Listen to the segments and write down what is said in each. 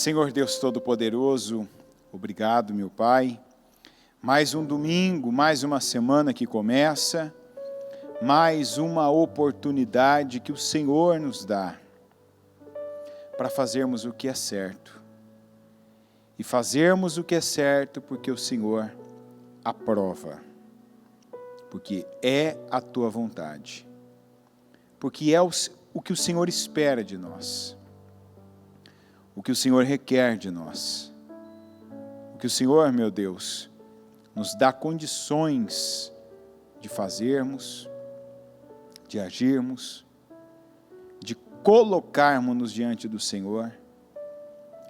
Senhor Deus Todo-Poderoso, obrigado, meu Pai. Mais um domingo, mais uma semana que começa, mais uma oportunidade que o Senhor nos dá para fazermos o que é certo. E fazermos o que é certo porque o Senhor aprova. Porque é a Tua vontade. Porque é o que o Senhor espera de nós. O que o Senhor requer de nós. O que o Senhor, meu Deus, nos dá condições de fazermos, de agirmos, de colocarmos-nos diante do Senhor.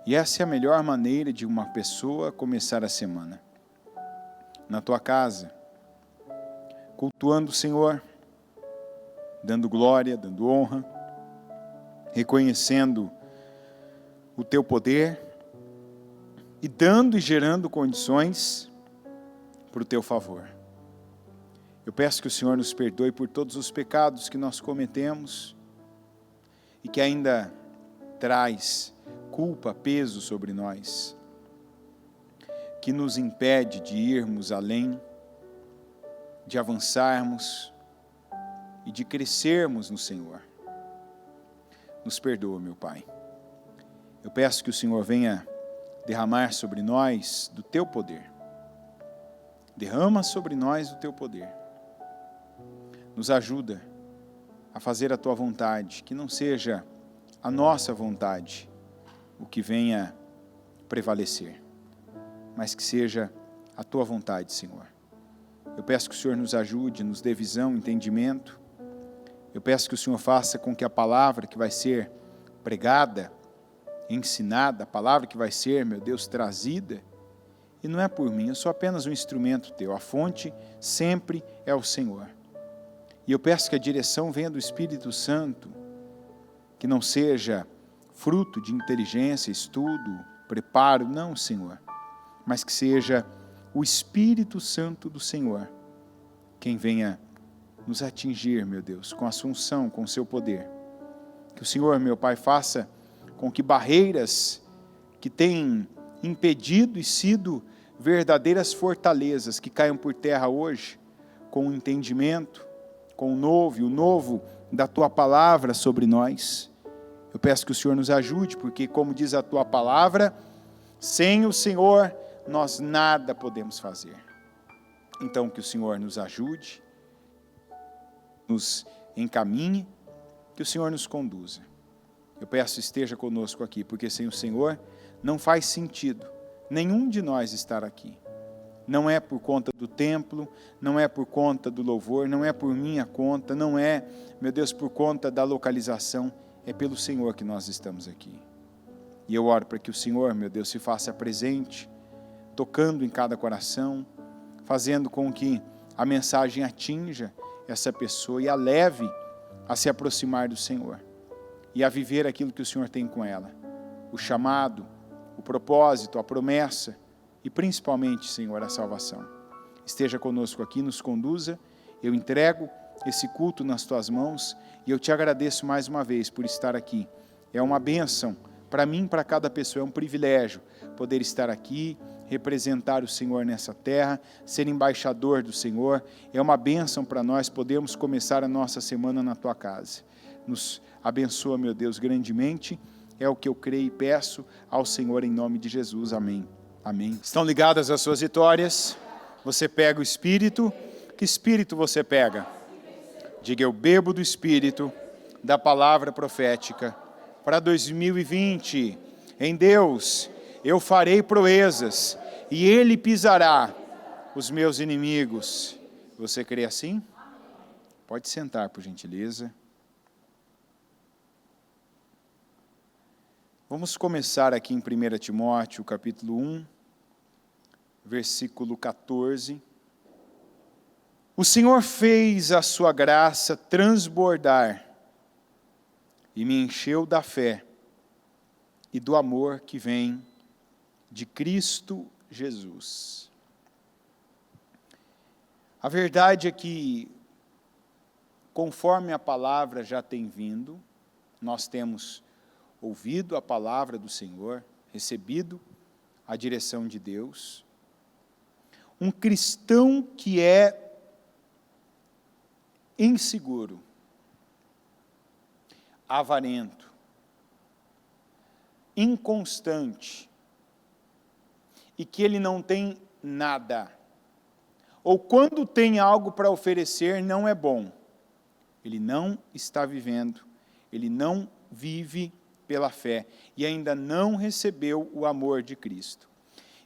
E essa é a melhor maneira de uma pessoa começar a semana. Na tua casa, cultuando o Senhor, dando glória, dando honra, reconhecendo o teu poder e dando e gerando condições para o teu favor. Eu peço que o Senhor nos perdoe por todos os pecados que nós cometemos e que ainda traz culpa, peso sobre nós, que nos impede de irmos além, de avançarmos e de crescermos no Senhor. Nos perdoa, meu Pai. Eu peço que o Senhor venha derramar sobre nós do Teu poder. Derrama sobre nós o Teu poder. Nos ajuda a fazer a Tua vontade, que não seja a nossa vontade o que venha prevalecer, mas que seja a Tua vontade, Senhor. Eu peço que o Senhor nos ajude, nos dê visão, entendimento. Eu peço que o Senhor faça com que a palavra que vai ser pregada, ensinada, a palavra que vai ser, meu Deus, trazida, e não é por mim, eu sou apenas um instrumento Teu, a fonte sempre é o Senhor. E eu peço que a direção venha do Espírito Santo, que não seja fruto de inteligência, estudo, preparo, não, Senhor, mas que seja o Espírito Santo do Senhor, quem venha nos atingir, meu Deus, com a sua unção, com o seu poder. Que o Senhor, meu Pai, faça com que barreiras que têm impedido e sido verdadeiras fortalezas que caiam por terra hoje, com o entendimento, com o novo da Tua palavra sobre nós. Eu peço que o Senhor nos ajude, porque como diz a Tua palavra, sem o Senhor nós nada podemos fazer. Então que o Senhor nos ajude, nos encaminhe, que o Senhor nos conduza. Eu peço esteja conosco aqui, porque sem o Senhor não faz sentido nenhum de nós estar aqui. Não é por conta do templo, não é por conta do louvor, não é por minha conta, não é, meu Deus, por conta da localização, é pelo Senhor que nós estamos aqui. E eu oro para que o Senhor, meu Deus, se faça presente, tocando em cada coração, fazendo com que a mensagem atinja essa pessoa e a leve a se aproximar do Senhor e a viver aquilo que o Senhor tem com ela, o chamado, o propósito, a promessa e principalmente, Senhor, a salvação. Esteja conosco aqui, nos conduza. Eu entrego esse culto nas Tuas mãos e eu Te agradeço mais uma vez por estar aqui. É uma bênção para mim, para cada pessoa, é um privilégio poder estar aqui, representar o Senhor nessa terra, ser embaixador do Senhor. É uma bênção para nós podermos começar a nossa semana na Tua casa. Nos abençoa, meu Deus, grandemente. É o que eu creio e peço ao Senhor em nome de Jesus. Amém. Amém. Estão ligadas as suas vitórias? Você pega o Espírito. Que Espírito você pega? Diga, eu bebo do Espírito da palavra profética. Para 2020, em Deus, eu farei proezas e Ele pisará os meus inimigos. Você crê assim? Pode sentar, por gentileza. Vamos começar aqui em 1 Timóteo, capítulo 1, versículo 14. O Senhor fez a sua graça transbordar e me encheu da fé e do amor que vem de Cristo Jesus. A verdade é que, conforme a palavra já tem vindo, nós temos ouvido a palavra do Senhor, recebido a direção de Deus. Um cristão que é inseguro, avarento, inconstante, e que ele não tem nada, ou quando tem algo para oferecer, não é bom, ele não está vivendo, ele não vive pela fé, e ainda não recebeu o amor de Cristo.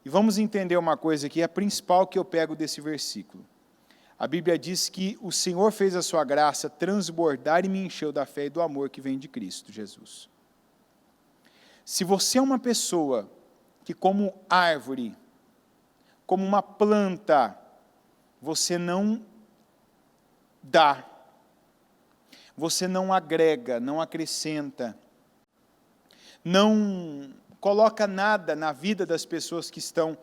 E vamos entender uma coisa aqui, a principal que eu pego desse versículo. A Bíblia diz que o Senhor fez a sua graça transbordar e me encheu da fé e do amor que vem de Cristo Jesus. Se você é uma pessoa que, como árvore, como uma planta, você não dá, você não agrega, não acrescenta, não coloca nada na vida das pessoas que estão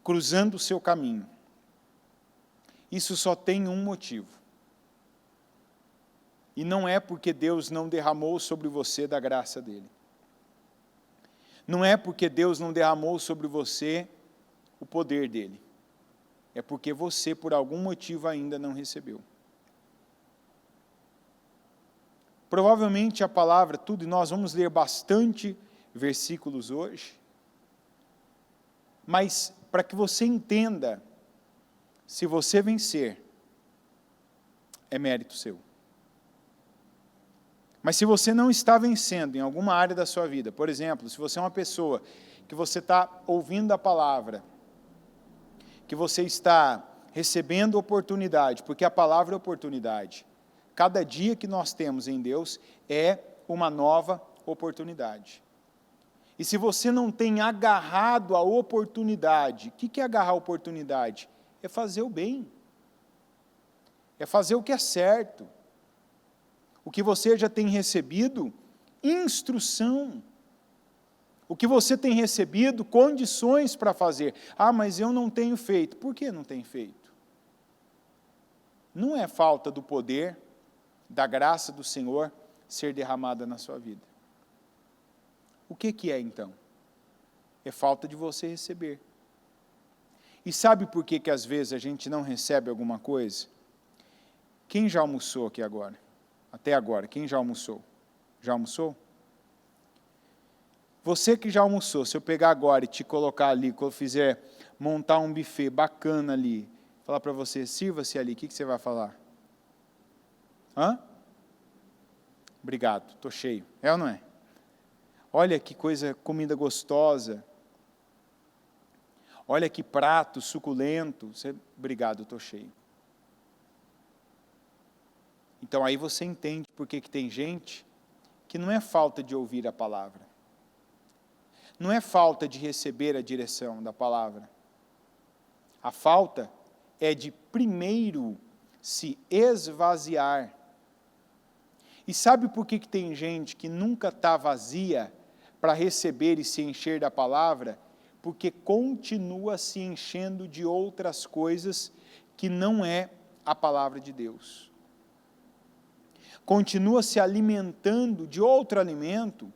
cruzando o seu caminho, isso só tem um motivo. E não é porque Deus não derramou sobre você da graça dele. Não é porque Deus não derramou sobre você o poder dele. É porque você, por algum motivo, ainda não recebeu. Provavelmente a palavra, tudo, e nós vamos ler bastante versículos hoje, mas para que você entenda, se você vencer, é mérito seu. Mas se você não está vencendo em alguma área da sua vida, por exemplo, se você é uma pessoa que você está ouvindo a palavra, que você está recebendo oportunidade, porque a palavra é oportunidade. Cada dia que nós temos em Deus é uma nova oportunidade. E se você não tem agarrado a oportunidade, o que é agarrar a oportunidade? É fazer o bem. É fazer o que é certo. O que você já tem recebido, instrução. O que você tem recebido, condições para fazer. Ah, mas eu não tenho feito. Por que não tem feito? Não é falta do poder, da graça do Senhor ser derramada na sua vida. O que é então? É falta de você receber. E sabe por que às vezes a gente não recebe alguma coisa? Quem já almoçou aqui agora? Até agora, quem já almoçou? Já almoçou? Você que já almoçou, se eu pegar agora e te colocar ali, quando eu fizer montar um buffet bacana ali, falar para você, sirva-se ali, o que você vai falar? Hã? Obrigado, estou cheio. É ou não é? Olha que coisa, comida gostosa. Olha que prato suculento. Obrigado, estou cheio. Então aí você entende por que tem gente que não é falta de ouvir a palavra. Não é falta de receber a direção da palavra. A falta é de primeiro se esvaziar. E sabe por que tem gente que nunca está vazia para receber e se encher da palavra? Porque continua se enchendo de outras coisas que não é a palavra de Deus. Continua se alimentando de outro alimento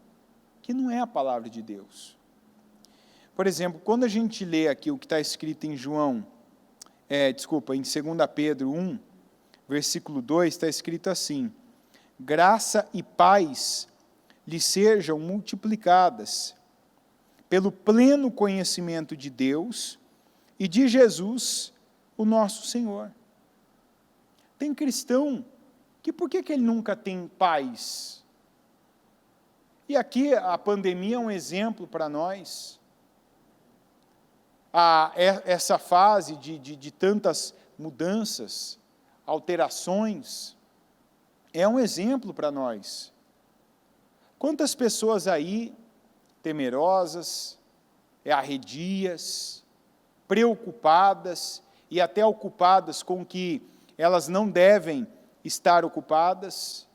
que não é a palavra de Deus. Por exemplo, quando a gente lê aqui o que está escrito em em 2 Pedro 1, versículo 2, está escrito assim: graça e paz lhe sejam multiplicadas pelo pleno conhecimento de Deus e de Jesus, o nosso Senhor. Tem cristão que por que ele nunca tem paz? E aqui a pandemia é um exemplo para nós. Essa fase de tantas mudanças, alterações, é um exemplo para nós. Quantas pessoas aí, temerosas, arredias, preocupadas, e até ocupadas com o que elas não devem estar ocupadas,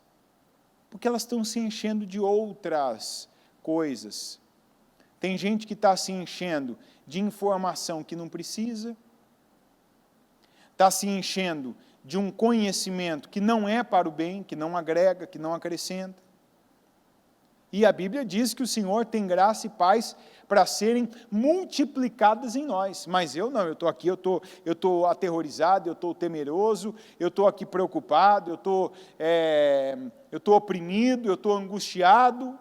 porque elas estão se enchendo de outras coisas. Tem gente que está se enchendo de informação que não precisa, está se enchendo de um conhecimento que não é para o bem, que não agrega, que não acrescenta. E a Bíblia diz que o Senhor tem graça e paz para serem multiplicadas em nós. Mas eu não, eu estou aqui, eu estou aterrorizado, eu estou temeroso, eu estou aqui preocupado, eu estou oprimido, eu estou angustiado.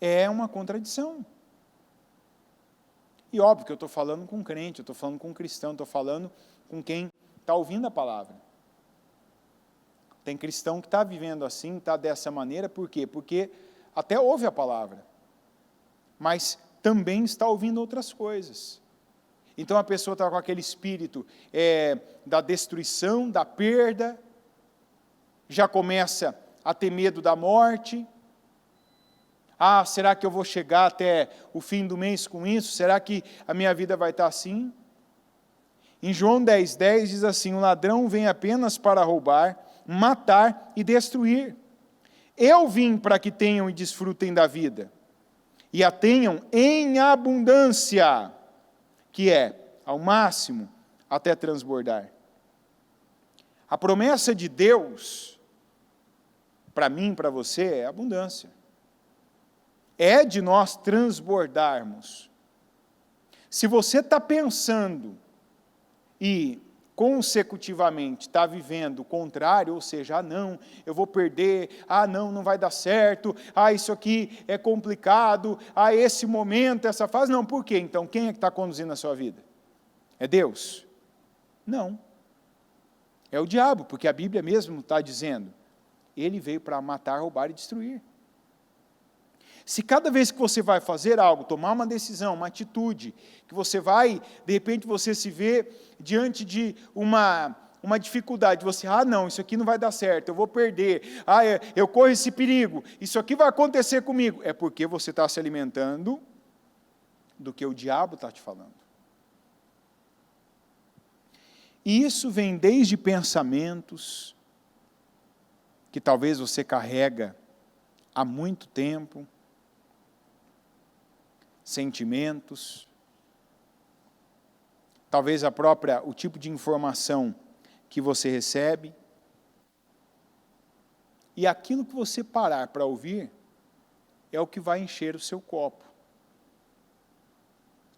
É uma contradição. E óbvio que eu estou falando com crente, eu estou falando com cristão, estou falando com quem está ouvindo a palavra. Tem cristão que está vivendo assim, está dessa maneira, por quê? Porque até ouve a palavra, mas também está ouvindo outras coisas. Então a pessoa está com aquele espírito da destruição, da perda, já começa a ter medo da morte. Ah, será que eu vou chegar até o fim do mês com isso? Será que a minha vida vai estar assim? Em João 10:10 diz assim: o ladrão vem apenas para roubar, matar e destruir. Eu vim para que tenham e desfrutem da vida, e a tenham em abundância, que é, ao máximo, até transbordar. A promessa de Deus, para mim, para você, é abundância. É de nós transbordarmos. Se você está pensando e consecutivamente está vivendo o contrário, ou seja, não, eu vou perder, não vai dar certo, isso aqui é complicado, esse momento, essa fase, não, por quê? Então, quem é que está conduzindo a sua vida? É Deus? Não. É o diabo, porque a Bíblia mesmo está dizendo, ele veio para matar, roubar e destruir. Se cada vez que você vai fazer algo, tomar uma decisão, uma atitude, que você vai, de repente você se vê diante de uma dificuldade, você, não, isso aqui não vai dar certo, eu vou perder, eu corro esse perigo, isso aqui vai acontecer comigo, é porque você está se alimentando do que o diabo está te falando. E isso vem desde pensamentos, que talvez você carrega há muito tempo, sentimentos, talvez o tipo de informação que você recebe, e aquilo que você parar para ouvir, é o que vai encher o seu copo.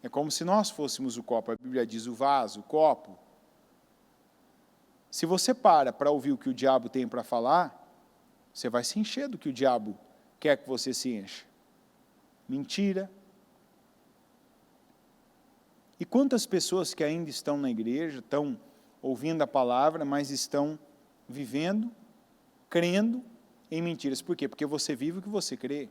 É como se nós fôssemos o copo, a Bíblia diz o vaso, o copo. Se você para ouvir o que o diabo tem para falar, você vai se encher do que o diabo quer que você se encha. Mentira. E quantas pessoas que ainda estão na igreja, estão ouvindo a palavra, mas estão vivendo, crendo em mentiras. Por quê? Porque você vive o que você crê.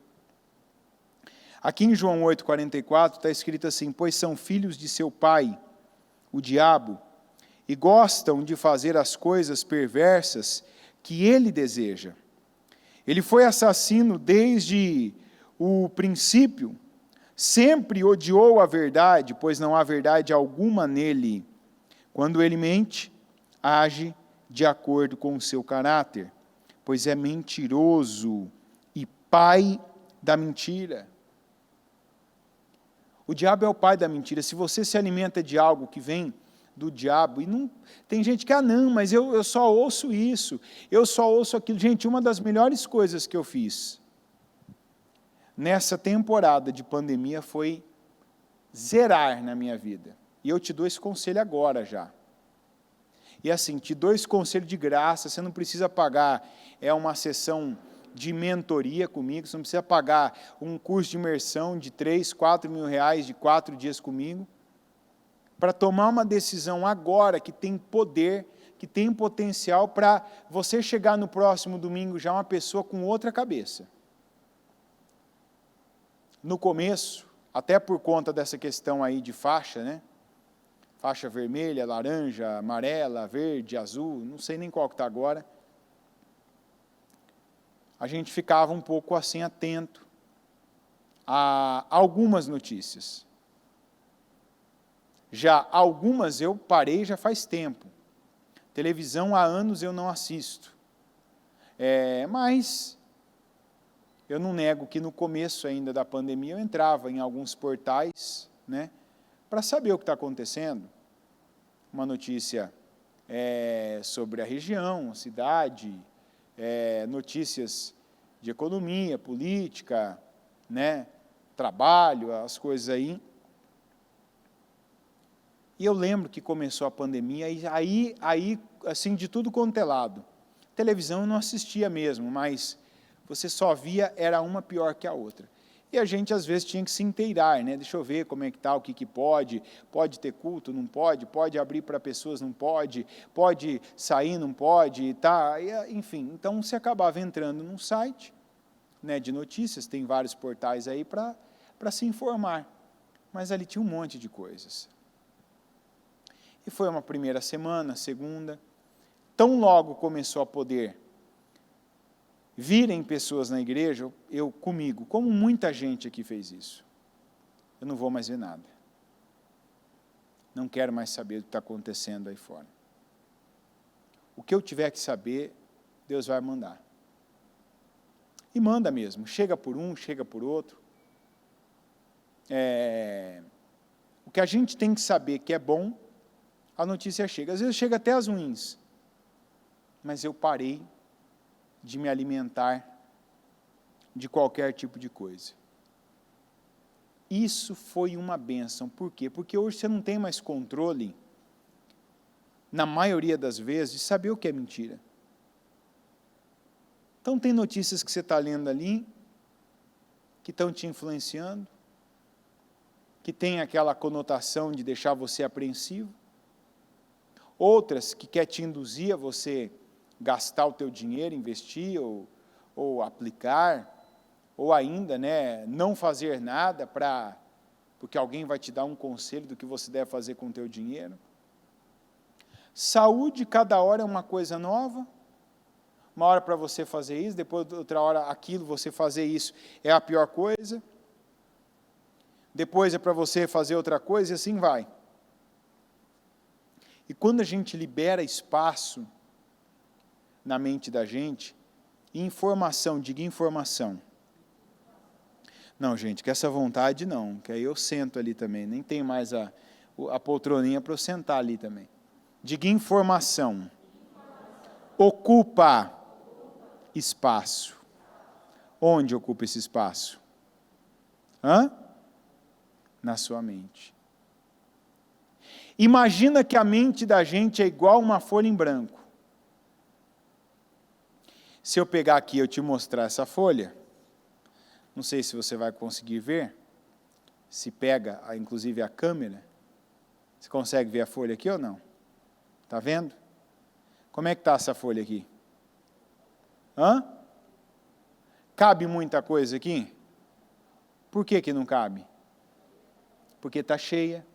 Aqui em João 8,44 está escrito assim: pois são filhos de seu pai, o diabo, e gostam de fazer as coisas perversas que ele deseja. Ele foi assassino desde o princípio, sempre odiou a verdade, pois não há verdade alguma nele. Quando ele mente, age de acordo com o seu caráter, pois é mentiroso e pai da mentira. O diabo é o pai da mentira. Se você se alimenta de algo que vem do diabo, e não tem gente que, não, mas eu só ouço isso, eu só ouço aquilo. Gente, uma das melhores coisas que eu fiz nessa temporada de pandemia foi zerar na minha vida. E eu te dou esse conselho agora já. E assim, te dou esse conselho de graça, você não precisa pagar uma sessão de mentoria comigo, você não precisa pagar um curso de imersão de 3, 4 mil reais de 4 dias comigo, para tomar uma decisão agora que tem poder, que tem potencial para você chegar no próximo domingo já uma pessoa com outra cabeça. No começo, até por conta dessa questão aí de faixa, né? Faixa vermelha, laranja, amarela, verde, azul, não sei nem qual que está agora. A gente ficava um pouco assim atento a algumas notícias. Já algumas eu parei já faz tempo. Televisão há anos eu não assisto. Mas eu não nego que no começo ainda da pandemia eu entrava em alguns portais, né, para saber o que está acontecendo. Uma notícia sobre a região, a cidade, notícias de economia, política, né, trabalho, as coisas aí. E eu lembro que começou a pandemia, e aí assim, de tudo quanto é lado. Televisão eu não assistia mesmo, mas você só via, era uma pior que a outra. E a gente, às vezes, tinha que se inteirar, né? Deixa eu ver como é que está, o que pode ter culto, não pode abrir para pessoas, não pode sair, não pode, tá? Enfim, então você acabava entrando num site, né, de notícias, tem vários portais aí para se informar, mas ali tinha um monte de coisas. E foi uma primeira semana, segunda, tão logo começou a poder virem pessoas na igreja, eu comigo, como muita gente aqui fez isso, eu não vou mais ver nada. Não quero mais saber do que está acontecendo aí fora. O que eu tiver que saber, Deus vai mandar. E manda mesmo, chega por um, chega por outro. O que a gente tem que saber que é bom, a notícia chega. Às vezes chega até as ruins. Mas eu parei de me alimentar de qualquer tipo de coisa. Isso foi uma bênção. Por quê? Porque hoje você não tem mais controle, na maioria das vezes, de saber o que é mentira. Então tem notícias que você está lendo ali, que estão te influenciando, que tem aquela conotação de deixar você apreensivo. Outras que quer te induzir a você gastar o teu dinheiro, investir ou aplicar, ou ainda, né, não fazer nada porque alguém vai te dar um conselho do que você deve fazer com o teu dinheiro. Saúde, cada hora é uma coisa nova. Uma hora para você fazer isso, depois outra hora aquilo, você fazer isso é a pior coisa. Depois é para você fazer outra coisa e assim vai. E quando a gente libera espaço na mente da gente, informação, diga informação. Não, gente, que essa vontade não, que aí eu sento ali também, nem tem mais a poltroninha para eu sentar ali também. Diga informação. Ocupa espaço. Onde ocupa esse espaço? Na sua mente. Imagina que a mente da gente é igual uma folha em branco. Se eu pegar aqui e eu te mostrar essa folha, não sei se você vai conseguir ver, se pega, inclusive, a câmera, você consegue ver a folha aqui ou não? Está vendo? Como é que está essa folha aqui? Cabe muita coisa aqui? Por que não cabe? Porque está cheia.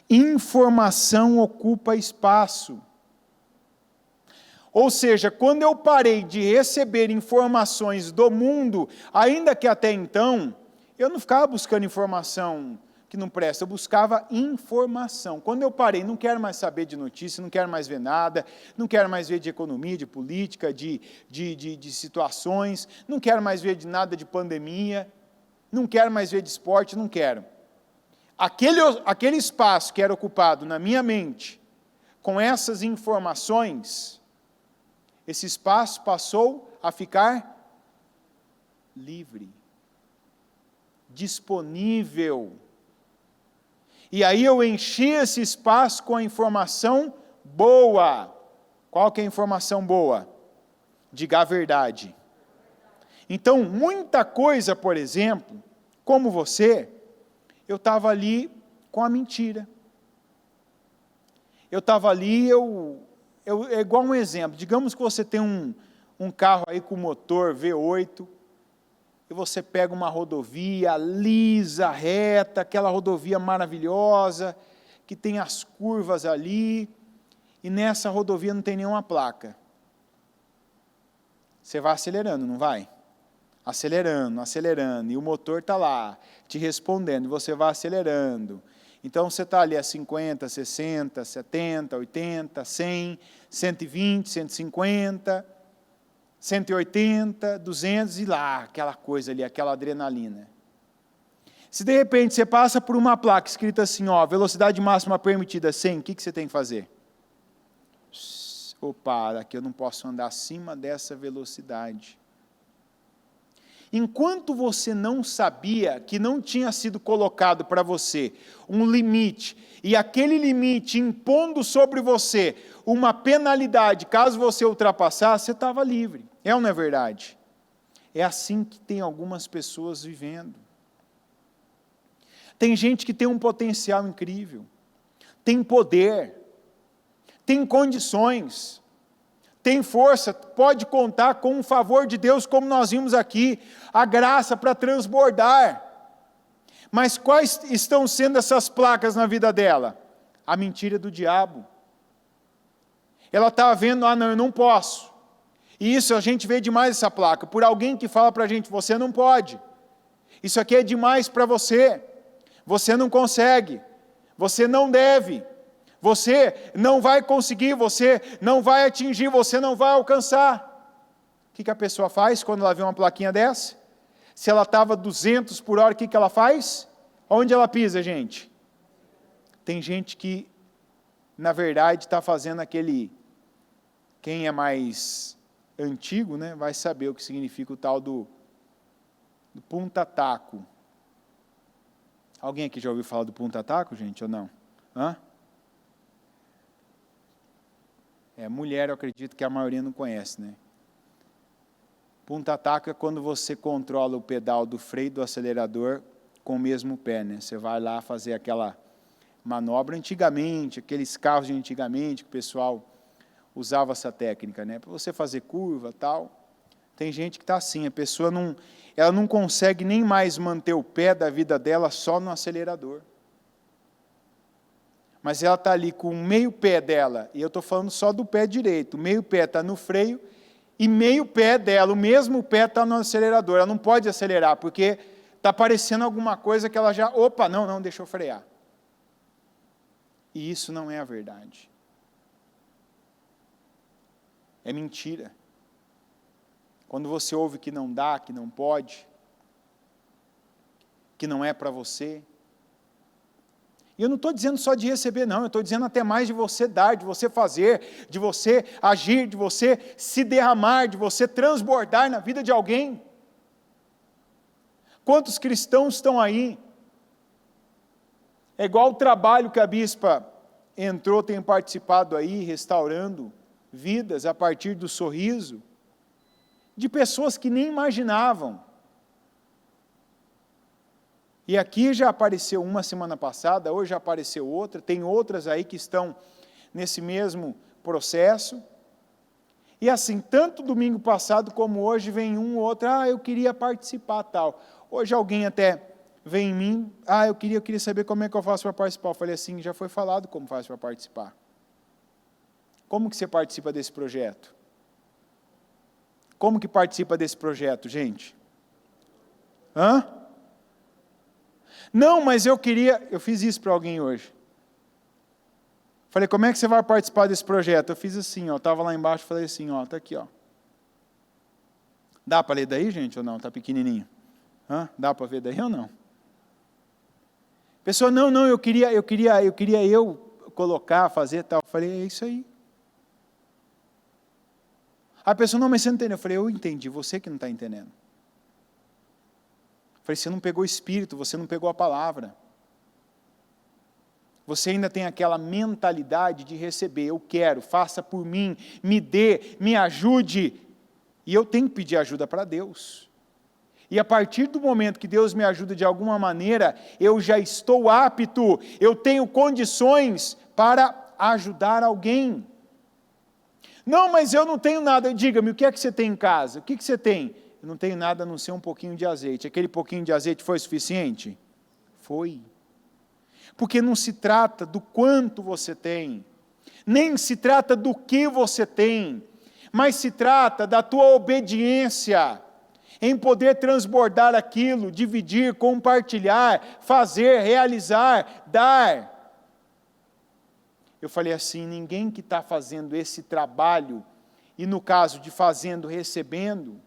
Informação ocupa espaço. Ou seja, quando eu parei de receber informações do mundo, ainda que até então, eu não ficava buscando informação que não presta, eu buscava informação. Quando eu parei, não quero mais saber de notícia, não quero mais ver nada, não quero mais ver de economia, de política, de situações, não quero mais ver de nada de pandemia, não quero mais ver de esporte, não quero. Aquele espaço que era ocupado na minha mente, com essas informações, esse espaço passou a ficar livre, disponível. E aí eu enchi esse espaço com a informação boa. Qual que é a informação boa? Diga a verdade. Então, muita coisa, por exemplo, como você, eu estava ali com a mentira. Eu estava ali, é igual um exemplo, digamos que você tem um carro aí com motor V8, e você pega uma rodovia lisa, reta, aquela rodovia maravilhosa, que tem as curvas ali, e nessa rodovia não tem nenhuma placa. Você vai acelerando, não vai? Acelerando, acelerando, e o motor está lá, te respondendo, e você vai acelerando. Então, você está ali a 50, 60, 70, 80, 100, 120, 150, 180, 200 e lá, aquela coisa ali, aquela adrenalina. Se de repente você passa por uma placa escrita assim, velocidade máxima permitida 100, o que você tem que fazer? opa, aqui eu não posso andar acima dessa velocidade. Enquanto você não sabia que não tinha sido colocado para você um limite, e aquele limite impondo sobre você uma penalidade, caso você ultrapassasse, você estava livre. É ou não é verdade? É assim que tem algumas pessoas vivendo. Tem gente que tem um potencial incrível, tem poder, tem condições, tem força, pode contar com o favor de Deus, como nós vimos aqui, a graça para transbordar. Mas quais estão sendo essas placas na vida dela? A mentira do diabo. Ela está vendo, não, eu não posso. E isso a gente vê demais essa placa, por alguém que fala para a gente, você não pode. Isso aqui é demais para você. Você não consegue. Você não deve. Você não vai conseguir, você não vai atingir, você não vai alcançar. O que a pessoa faz quando ela vê uma plaquinha dessa? Se ela estava 200 por hora, o que ela faz? Onde ela pisa, gente? Tem gente que, na verdade, está fazendo aquele... Quem é mais antigo, né, vai saber o que significa o tal do punta-taco. Alguém aqui já ouviu falar do punta-taco, gente, ou não? Hã? Mulher, eu acredito que a maioria não conhece, né? Punta-taco é quando você controla o pedal do freio e do acelerador com o mesmo pé, né? Você vai lá fazer aquela manobra. Antigamente, aqueles carros de antigamente, que o pessoal usava essa técnica, né? Para você fazer curva e tal. Tem gente que está assim, a pessoa ela não consegue nem mais manter o pé da vida dela só no acelerador. Mas ela está ali com o meio pé dela, e eu estou falando só do pé direito, o meio pé está no freio, e meio pé dela, o mesmo pé está no acelerador, ela não pode acelerar, porque está aparecendo alguma coisa que ela já, não, deixa eu frear. E isso não é a verdade. É mentira. Quando você ouve que não dá, que não pode, que não é para você. E eu não estou dizendo só de receber, não, eu estou dizendo até mais de você dar, de você fazer, de você agir, de você se derramar, de você transbordar na vida de alguém. Quantos cristãos estão aí? É igual o trabalho que a bispa entrou, tem participado aí, restaurando vidas a partir do sorriso, de pessoas que nem imaginavam. E aqui já apareceu uma semana passada, hoje já apareceu outra, tem outras aí que estão nesse mesmo processo. E assim, tanto domingo passado como hoje, vem um ou outro, eu queria participar, tal. Hoje alguém até vem em mim, eu queria saber como é que eu faço para participar. Eu falei assim, já foi falado como faz para participar. Como que você participa desse projeto? Como que participa desse projeto, gente? Não, mas eu fiz isso para alguém hoje. Falei, como é que você vai participar desse projeto? Eu fiz assim, estava lá embaixo, falei assim, está aqui, Dá para ler daí, gente, ou não? Está pequenininho. Dá para ver daí ou não? Pessoa, não, eu queria colocar, fazer tal. Eu falei, é isso aí. A pessoa, não, mas você não entendeu. Eu falei, eu entendi, você que não está entendendo. Eu falei, você não pegou o Espírito, você não pegou a palavra. Você ainda tem aquela mentalidade de receber, eu quero, faça por mim, me dê, me ajude. E eu tenho que pedir ajuda para Deus. E a partir do momento que Deus me ajuda de alguma maneira, eu já estou apto, eu tenho condições para ajudar alguém. Não, mas eu não tenho nada. Diga-me, o que é que você tem em casa? O que você tem? Eu não tenho nada a não ser um pouquinho de azeite. Aquele pouquinho de azeite foi suficiente? Foi. Porque não se trata do quanto você tem, nem se trata do que você tem, mas se trata da tua obediência em poder transbordar aquilo, dividir, compartilhar, fazer, realizar, dar. Eu falei assim, ninguém que está fazendo esse trabalho, e no caso de fazendo, recebendo,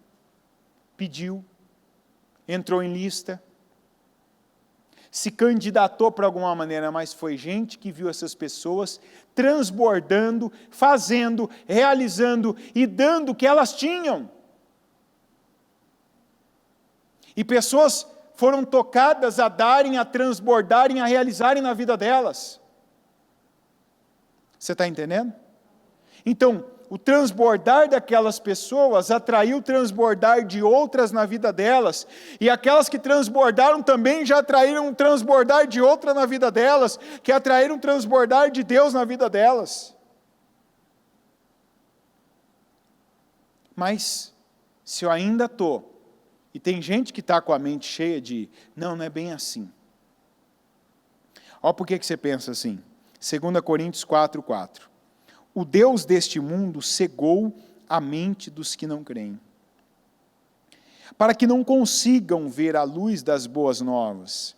pediu, entrou em lista. se candidatou para alguma maneira, mas foi gente que viu essas pessoas transbordando, fazendo, realizando e dando o que elas tinham. E pessoas foram tocadas a darem, a transbordarem, a realizarem na vida delas. Você está entendendo? Então, o transbordar daquelas pessoas atraiu o transbordar de outras na vida delas, e aquelas que transbordaram também já atraíram um transbordar de outra na vida delas, que atraíram um transbordar de Deus na vida delas. Mas, se eu ainda estou, e tem gente que está com a mente cheia de, não é bem assim. Olha por que você pensa assim. 2 Coríntios 4:4. O Deus deste mundo cegou a mente dos que não creem, para que não consigam ver a luz das boas novas,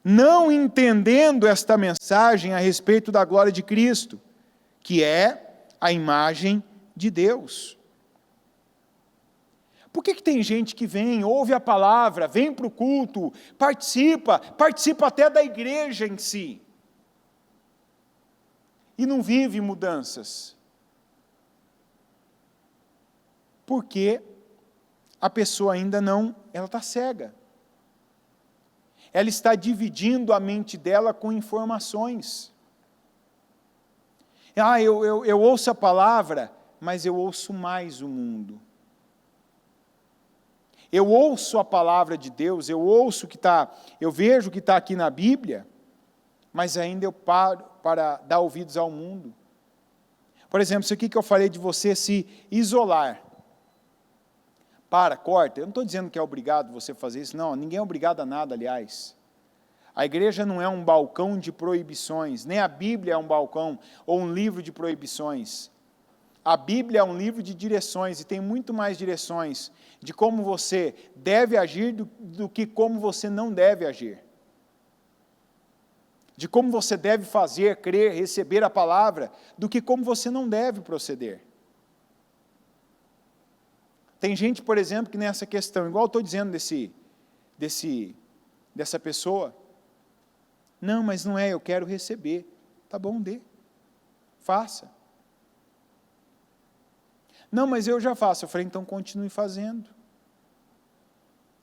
não entendendo esta mensagem a respeito da glória de Cristo, que é a imagem de Deus. Por que tem gente que vem, ouve a palavra, vem para o culto, participa até da igreja em si, e não vive mudanças? Porque a pessoa ainda não, ela está cega. Ela está dividindo a mente dela com informações. Eu ouço a palavra, mas eu ouço mais o mundo. Eu ouço a palavra de Deus, eu vejo o que está aqui na Bíblia, mas ainda eu paro para dar ouvidos ao mundo. Por exemplo, isso aqui que eu falei de você se isolar. Corta. Eu não estou dizendo que é obrigado você fazer isso, não, ninguém é obrigado a nada, aliás. A igreja não é um balcão de proibições, nem a Bíblia é um balcão ou um livro de proibições. A Bíblia é um livro de direções, e tem muito mais direções de como você deve agir do que como você não deve agir. De como você deve fazer, crer, receber a palavra, do que como você não deve proceder. Tem gente, por exemplo, que nessa questão, igual eu estou dizendo dessa pessoa, não, mas não é, eu quero receber. Tá bom, dê. Faça. Não, mas eu já faço. Eu falei, então continue fazendo.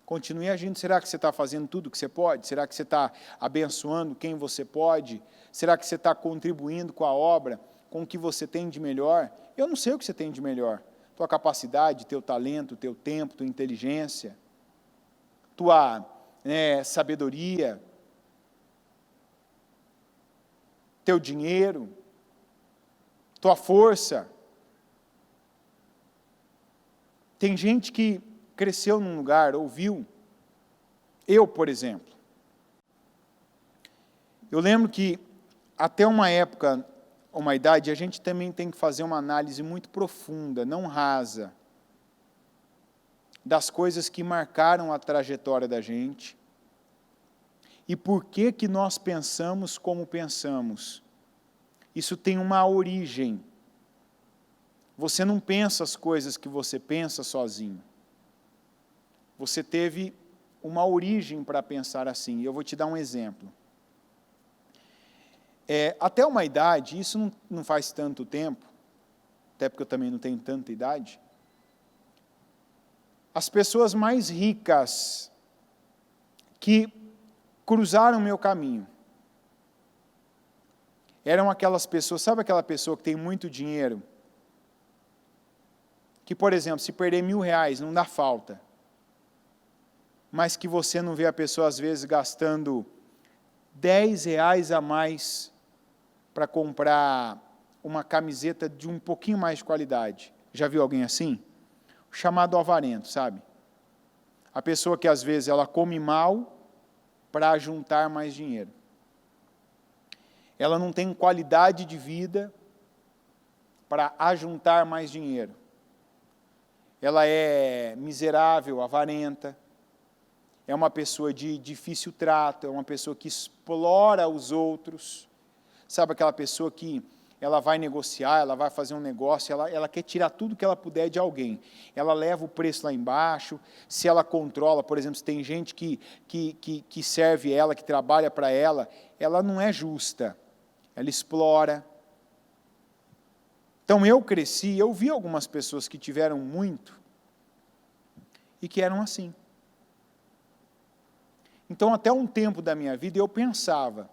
Continue agindo. Será que você está fazendo tudo o que você pode? Será que você está abençoando quem você pode? Será que você está contribuindo com a obra, com o que você tem de melhor? Eu não sei o que você tem de melhor. Tua capacidade, teu talento, teu tempo, tua inteligência, tua sabedoria, teu dinheiro, tua força. Tem gente que cresceu num lugar, ouviu. Eu, por exemplo. Eu lembro que até uma época, uma idade, a gente também tem que fazer uma análise muito profunda, não rasa, das coisas que marcaram a trajetória da gente e por que nós pensamos como pensamos. Isso tem uma origem. Você não pensa as coisas que você pensa sozinho. Você teve uma origem para pensar assim. Eu vou te dar um exemplo. Até uma idade, isso não faz tanto tempo, até porque eu também não tenho tanta idade, as pessoas mais ricas que cruzaram o meu caminho eram aquelas pessoas, sabe aquela pessoa que tem muito dinheiro, que, por exemplo, se perder R$1.000 não dá falta, mas que você não vê a pessoa às vezes gastando R$10 a mais para comprar uma camiseta de um pouquinho mais de qualidade. Já viu alguém assim? O chamado avarento, sabe? A pessoa que às vezes ela come mal para juntar mais dinheiro. Ela não tem qualidade de vida para ajuntar mais dinheiro. Ela é miserável, avarenta, é uma pessoa de difícil trato, é uma pessoa que explora os outros. Sabe aquela pessoa que ela vai negociar, ela vai fazer um negócio, ela quer tirar tudo que ela puder de alguém. Ela leva o preço lá embaixo, se ela controla, por exemplo, se tem gente que serve ela, que trabalha para ela não é justa, ela explora. Então eu cresci, eu vi algumas pessoas que tiveram muito e que eram assim. Então até um tempo da minha vida eu pensava,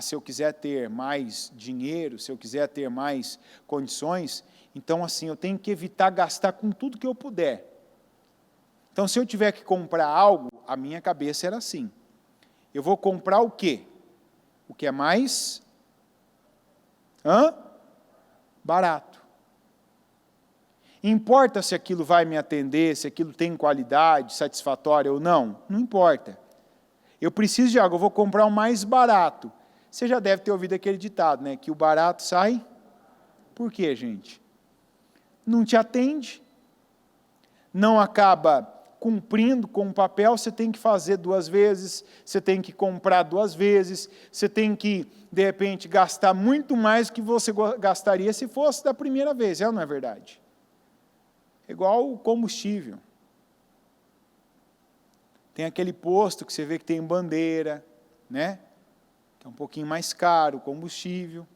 se eu quiser ter mais dinheiro, se eu quiser ter mais condições, então assim, eu tenho que evitar gastar com tudo que eu puder. Então se eu tiver que comprar algo, a minha cabeça era assim, eu vou comprar o quê? O que é mais barato. Importa se aquilo vai me atender, se aquilo tem qualidade, satisfatória ou não? Não importa. Eu preciso de algo, eu vou comprar o mais barato. Você já deve ter ouvido aquele ditado, né? Que o barato sai. Por quê, gente? Não te atende, não acaba cumprindo com o papel, você tem que fazer 2 vezes, você tem que comprar 2 vezes, você tem que, de repente, gastar muito mais do que você gastaria se fosse da primeira vez, não é verdade? É igual o combustível. Tem aquele posto que você vê que tem bandeira, né? Que é um pouquinho mais caro, o combustível.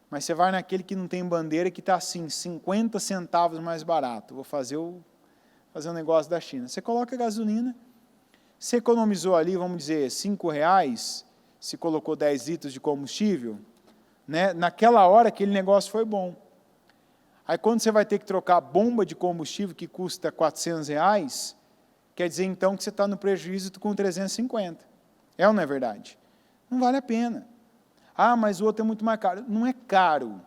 Mas você vai naquele que não tem bandeira, que está assim, 50 centavos mais barato. Vou fazer um negócio da China. Você coloca a gasolina, você economizou ali, vamos dizer, R$5, se colocou 10 litros de combustível, né? Naquela hora aquele negócio foi bom. Aí quando você vai ter que trocar a bomba de combustível que custa R$400, quer dizer então que você está no prejuízo com 350. É ou não é verdade? Não vale a pena. Mas o outro é muito mais caro. Não é caro.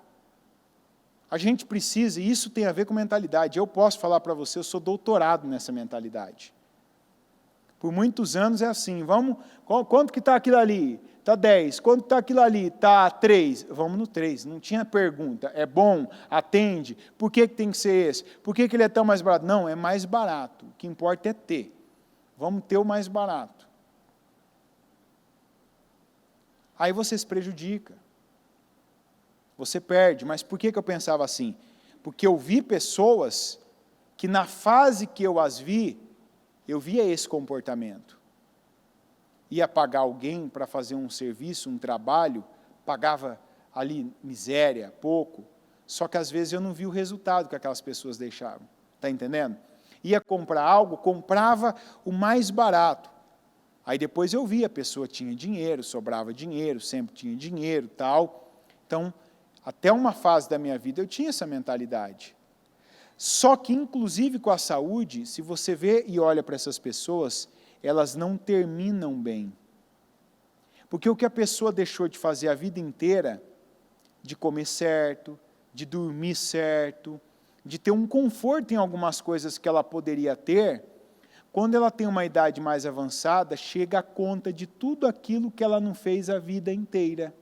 A gente precisa, e isso tem a ver com mentalidade. Eu posso falar para você, eu sou doutorado nessa mentalidade. Por muitos anos é assim, quanto que está aquilo ali? Está 10. Quanto está aquilo ali? Está 3. Vamos no 3. Não tinha pergunta. É bom? Atende? Por que tem que ser esse? Por que ele é tão mais barato? Não, é mais barato. O que importa é ter. Vamos ter o mais barato. Aí você se prejudica. Você perde. Mas por que eu pensava assim? Porque eu vi pessoas que na fase que eu as vi, eu via esse comportamento. Ia pagar alguém para fazer um serviço, um trabalho, pagava ali miséria, pouco, só que às vezes eu não vi o resultado que aquelas pessoas deixavam. Está entendendo? Ia comprar algo, comprava o mais barato. Aí depois eu via, a pessoa tinha dinheiro, sobrava dinheiro, sempre tinha dinheiro, tal. Então, até uma fase da minha vida eu tinha essa mentalidade. Só que, inclusive com a saúde, se você vê e olha para essas pessoas, elas não terminam bem. Porque o que a pessoa deixou de fazer a vida inteira, de comer certo, de dormir certo, de ter um conforto em algumas coisas que ela poderia ter, quando ela tem uma idade mais avançada, chega a conta de tudo aquilo que ela não fez a vida inteira.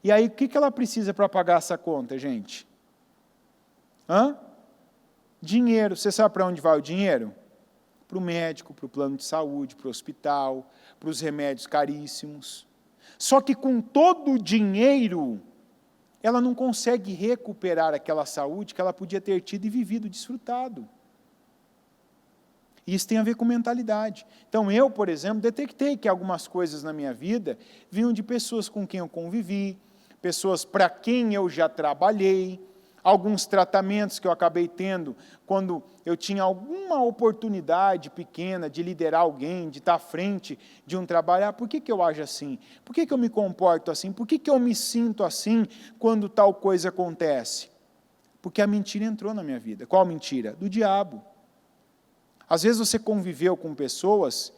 E aí, o que ela precisa para pagar essa conta, gente? Dinheiro. Você sabe para onde vai o dinheiro? Para o médico, para o plano de saúde, para o hospital, para os remédios caríssimos. Só que com todo o dinheiro, ela não consegue recuperar aquela saúde que ela podia ter tido e vivido, desfrutado. Isso tem a ver com mentalidade. Então eu, por exemplo, detectei que algumas coisas na minha vida vinham de pessoas com quem eu convivi, pessoas para quem eu já trabalhei, alguns tratamentos que eu acabei tendo quando eu tinha alguma oportunidade pequena de liderar alguém, de estar à frente de um trabalho. Por que eu ajo assim? Por que eu me comporto assim? Por que eu me sinto assim quando tal coisa acontece? Porque a mentira entrou na minha vida. Qual mentira? Do diabo. Às vezes você conviveu com pessoas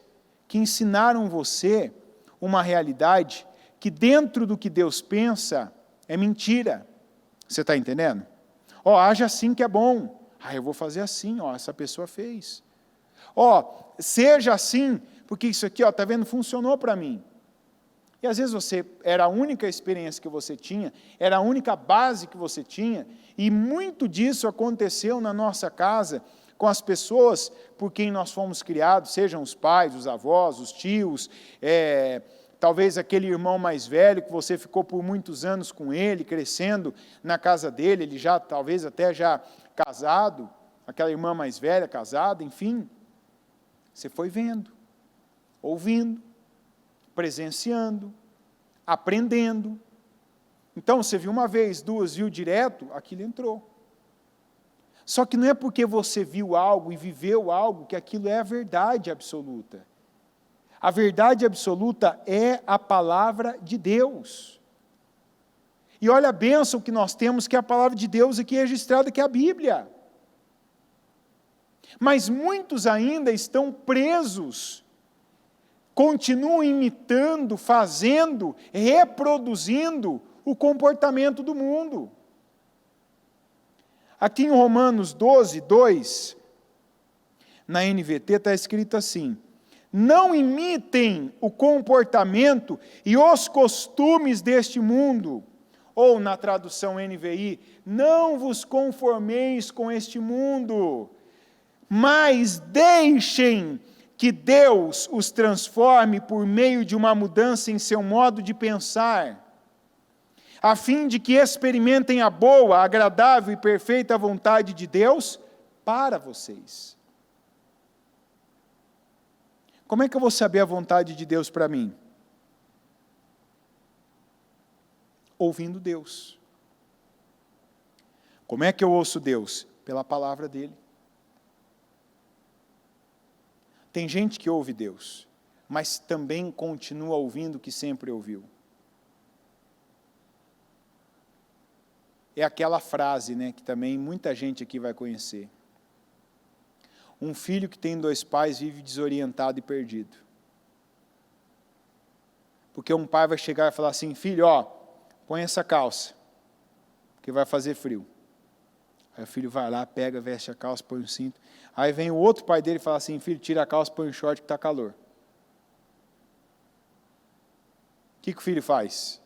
que ensinaram você uma realidade que dentro do que Deus pensa é mentira. Você está entendendo? Age assim que é bom. Eu vou fazer assim, essa pessoa fez. Seja assim, porque isso aqui, está vendo, funcionou para mim. E às vezes era a única experiência que você tinha, era a única base que você tinha, e muito disso aconteceu na nossa casa, com as pessoas por quem nós fomos criados, sejam os pais, os avós, os tios, talvez aquele irmão mais velho que você ficou por muitos anos com ele, crescendo na casa dele, ele já, talvez até já casado, aquela irmã mais velha casada, enfim, você foi vendo, ouvindo, presenciando, aprendendo. Então, você viu uma vez, duas, viu direto, aquilo entrou. Só que não é porque você viu algo e viveu algo que aquilo é a verdade absoluta. A verdade absoluta é a palavra de Deus. E olha a bênção que nós temos, que é a palavra de Deus aqui registrada, que é a Bíblia. Mas muitos ainda estão presos, continuam imitando, fazendo, reproduzindo o comportamento do mundo. Aqui em Romanos 12, 2, na NVT está escrito assim: não imitem o comportamento e os costumes deste mundo, ou na tradução NVI, não vos conformeis com este mundo, mas deixem que Deus os transforme por meio de uma mudança em seu modo de pensar, a fim de que experimentem a boa, agradável e perfeita vontade de Deus para vocês. Como é que eu vou saber a vontade de Deus para mim? Ouvindo Deus. Como é que eu ouço Deus? Pela palavra dele. Tem gente que ouve Deus, mas também continua ouvindo o que sempre ouviu. É aquela frase, né, que também muita gente aqui vai conhecer. Um filho que tem 2 pais vive desorientado e perdido. Porque um pai vai chegar e falar assim: filho, põe essa calça, porque vai fazer frio. Aí o filho vai lá, pega, veste a calça, põe o cinto. Aí vem o outro pai dele e fala assim: filho, tira a calça, põe o short que está calor. O que o filho faz?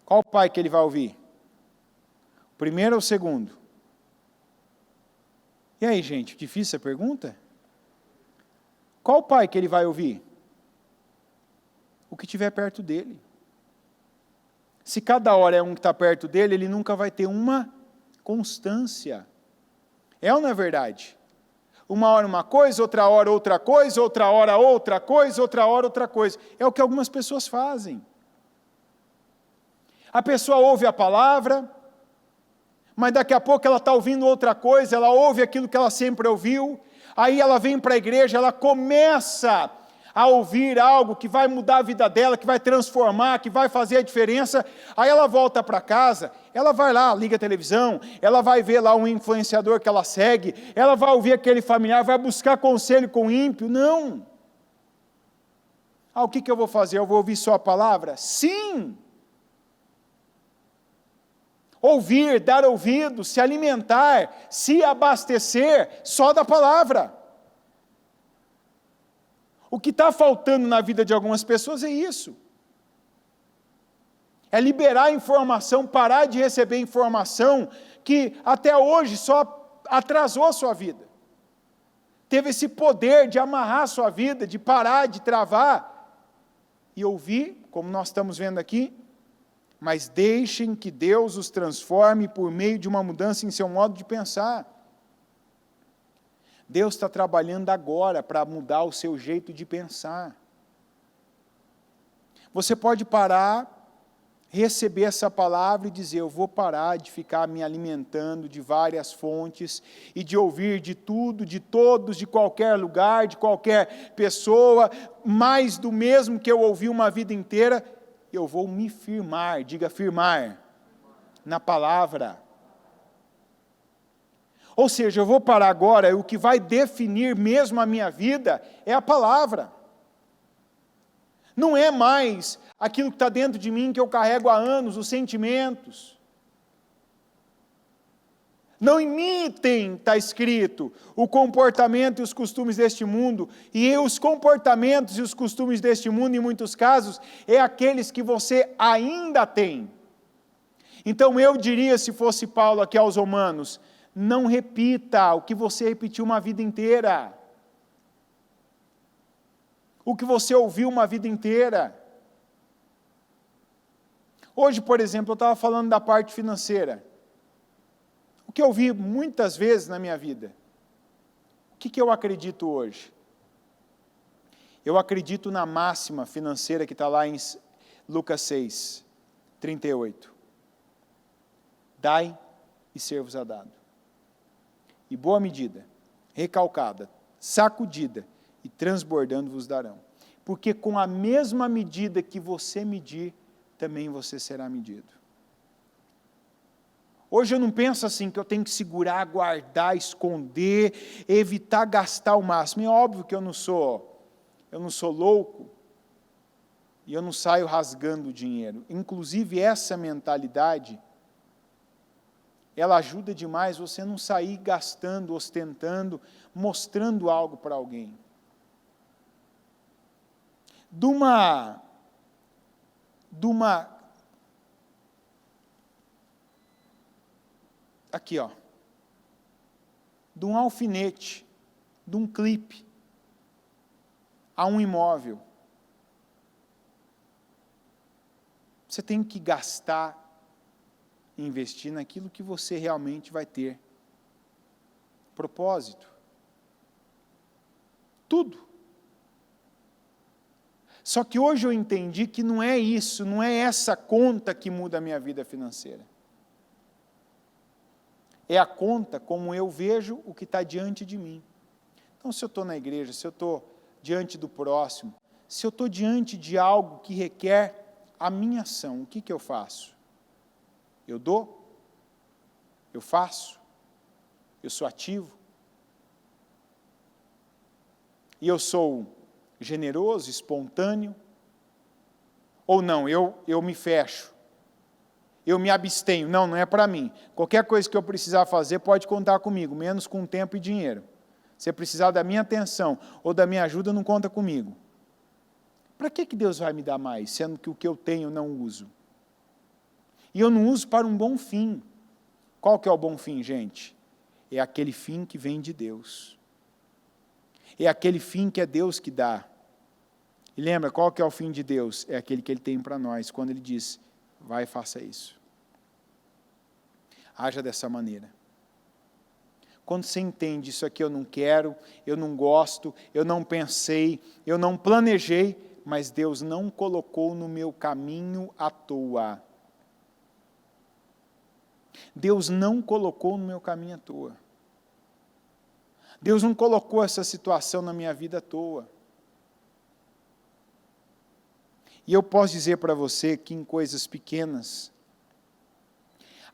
Qual pai que ele vai ouvir? O primeiro ou o segundo? E aí, gente, difícil a pergunta? Qual pai que ele vai ouvir? O que estiver perto dele. Se cada hora é um que está perto dele, ele nunca vai ter uma constância. É ou não é verdade? Uma hora uma coisa, outra hora outra coisa, outra hora outra coisa, outra hora outra coisa. É o que algumas pessoas fazem. A pessoa ouve a palavra, mas daqui a pouco ela está ouvindo outra coisa, ela ouve aquilo que ela sempre ouviu, aí ela vem para a igreja, ela começa a ouvir algo que vai mudar a vida dela, que vai transformar, que vai fazer a diferença, aí ela volta para casa, ela vai lá, liga a televisão, ela vai ver lá um influenciador que ela segue, ela vai ouvir aquele familiar, vai buscar conselho com o ímpio. Não! O que eu vou fazer? Eu vou ouvir só a palavra? Sim! Ouvir, dar ouvido, se alimentar, se abastecer só da palavra. O que está faltando na vida de algumas pessoas é isso. É liberar informação, parar de receber informação que até hoje só atrasou a sua vida. Teve esse poder de amarrar a sua vida, de parar, de travar e ouvir, como nós estamos vendo aqui, mas deixem que Deus os transforme por meio de uma mudança em seu modo de pensar. Deus está trabalhando agora para mudar o seu jeito de pensar. Você pode parar, receber essa palavra e dizer: eu vou parar de ficar me alimentando de várias fontes e de ouvir de tudo, de todos, de qualquer lugar, de qualquer pessoa, mais do mesmo que eu ouvi uma vida inteira. Eu vou me firmar, diga firmar, na palavra. Ou seja, eu vou parar agora, o que vai definir mesmo a minha vida é a palavra. Não é mais aquilo que está dentro de mim, que eu carrego há anos, os sentimentos. Não imitem, está escrito, o comportamento e os costumes deste mundo. E os comportamentos e os costumes deste mundo, em muitos casos, é aqueles que você ainda tem. Então eu diria, se fosse Paulo aqui aos Romanos, não repita o que você repetiu uma vida inteira. o que você ouviu uma vida inteira. Hoje, por exemplo, eu estava falando da parte financeira. O que eu vi muitas vezes na minha vida. O que eu acredito hoje? Eu acredito na máxima financeira que está lá em Lucas 6, 38. Dai e ser-vos-á dado. E boa medida, recalcada, sacudida e transbordando vos darão. Porque com a mesma medida que você medir, também você será medido. Hoje eu não penso assim, que eu tenho que segurar, guardar, esconder, evitar gastar o máximo. É óbvio que eu não sou louco, e eu não saio rasgando dinheiro. Inclusive essa mentalidade, ela ajuda demais você não sair gastando, ostentando, mostrando algo para alguém. Aqui, ó, de um alfinete, de um clipe, a um imóvel. Você tem que gastar e investir naquilo que você realmente vai ter propósito. Tudo. Só que hoje eu entendi que não é isso, não é essa conta que muda a minha vida financeira. É a conta como eu vejo o que está diante de mim. Então, se eu estou na igreja, se eu estou diante do próximo, se eu estou diante de algo que requer a minha ação, o que eu faço? Eu dou? Eu faço? Eu sou ativo? E eu sou generoso, espontâneo? Ou não, eu me fecho? Eu me abstenho? Não é para mim. Qualquer coisa que eu precisar fazer, pode contar comigo, menos com tempo e dinheiro. Se precisar da minha atenção ou da minha ajuda, não conta comigo. Para que Deus vai me dar mais, sendo que o que eu tenho eu não uso? E eu não uso para um bom fim. Qual que é o bom fim, gente? É aquele fim que vem de Deus. É aquele fim que é Deus que dá. E lembra, qual que é o fim de Deus? É aquele que Ele tem para nós, quando Ele diz, vai e faça isso. Haja dessa maneira. Quando você entende, isso aqui eu não quero, eu não gosto, eu não pensei, eu não planejei, mas Deus não colocou no meu caminho à toa. Deus não colocou no meu caminho à toa. Deus não colocou essa situação na minha vida à toa. E eu posso dizer para você que em coisas pequenas,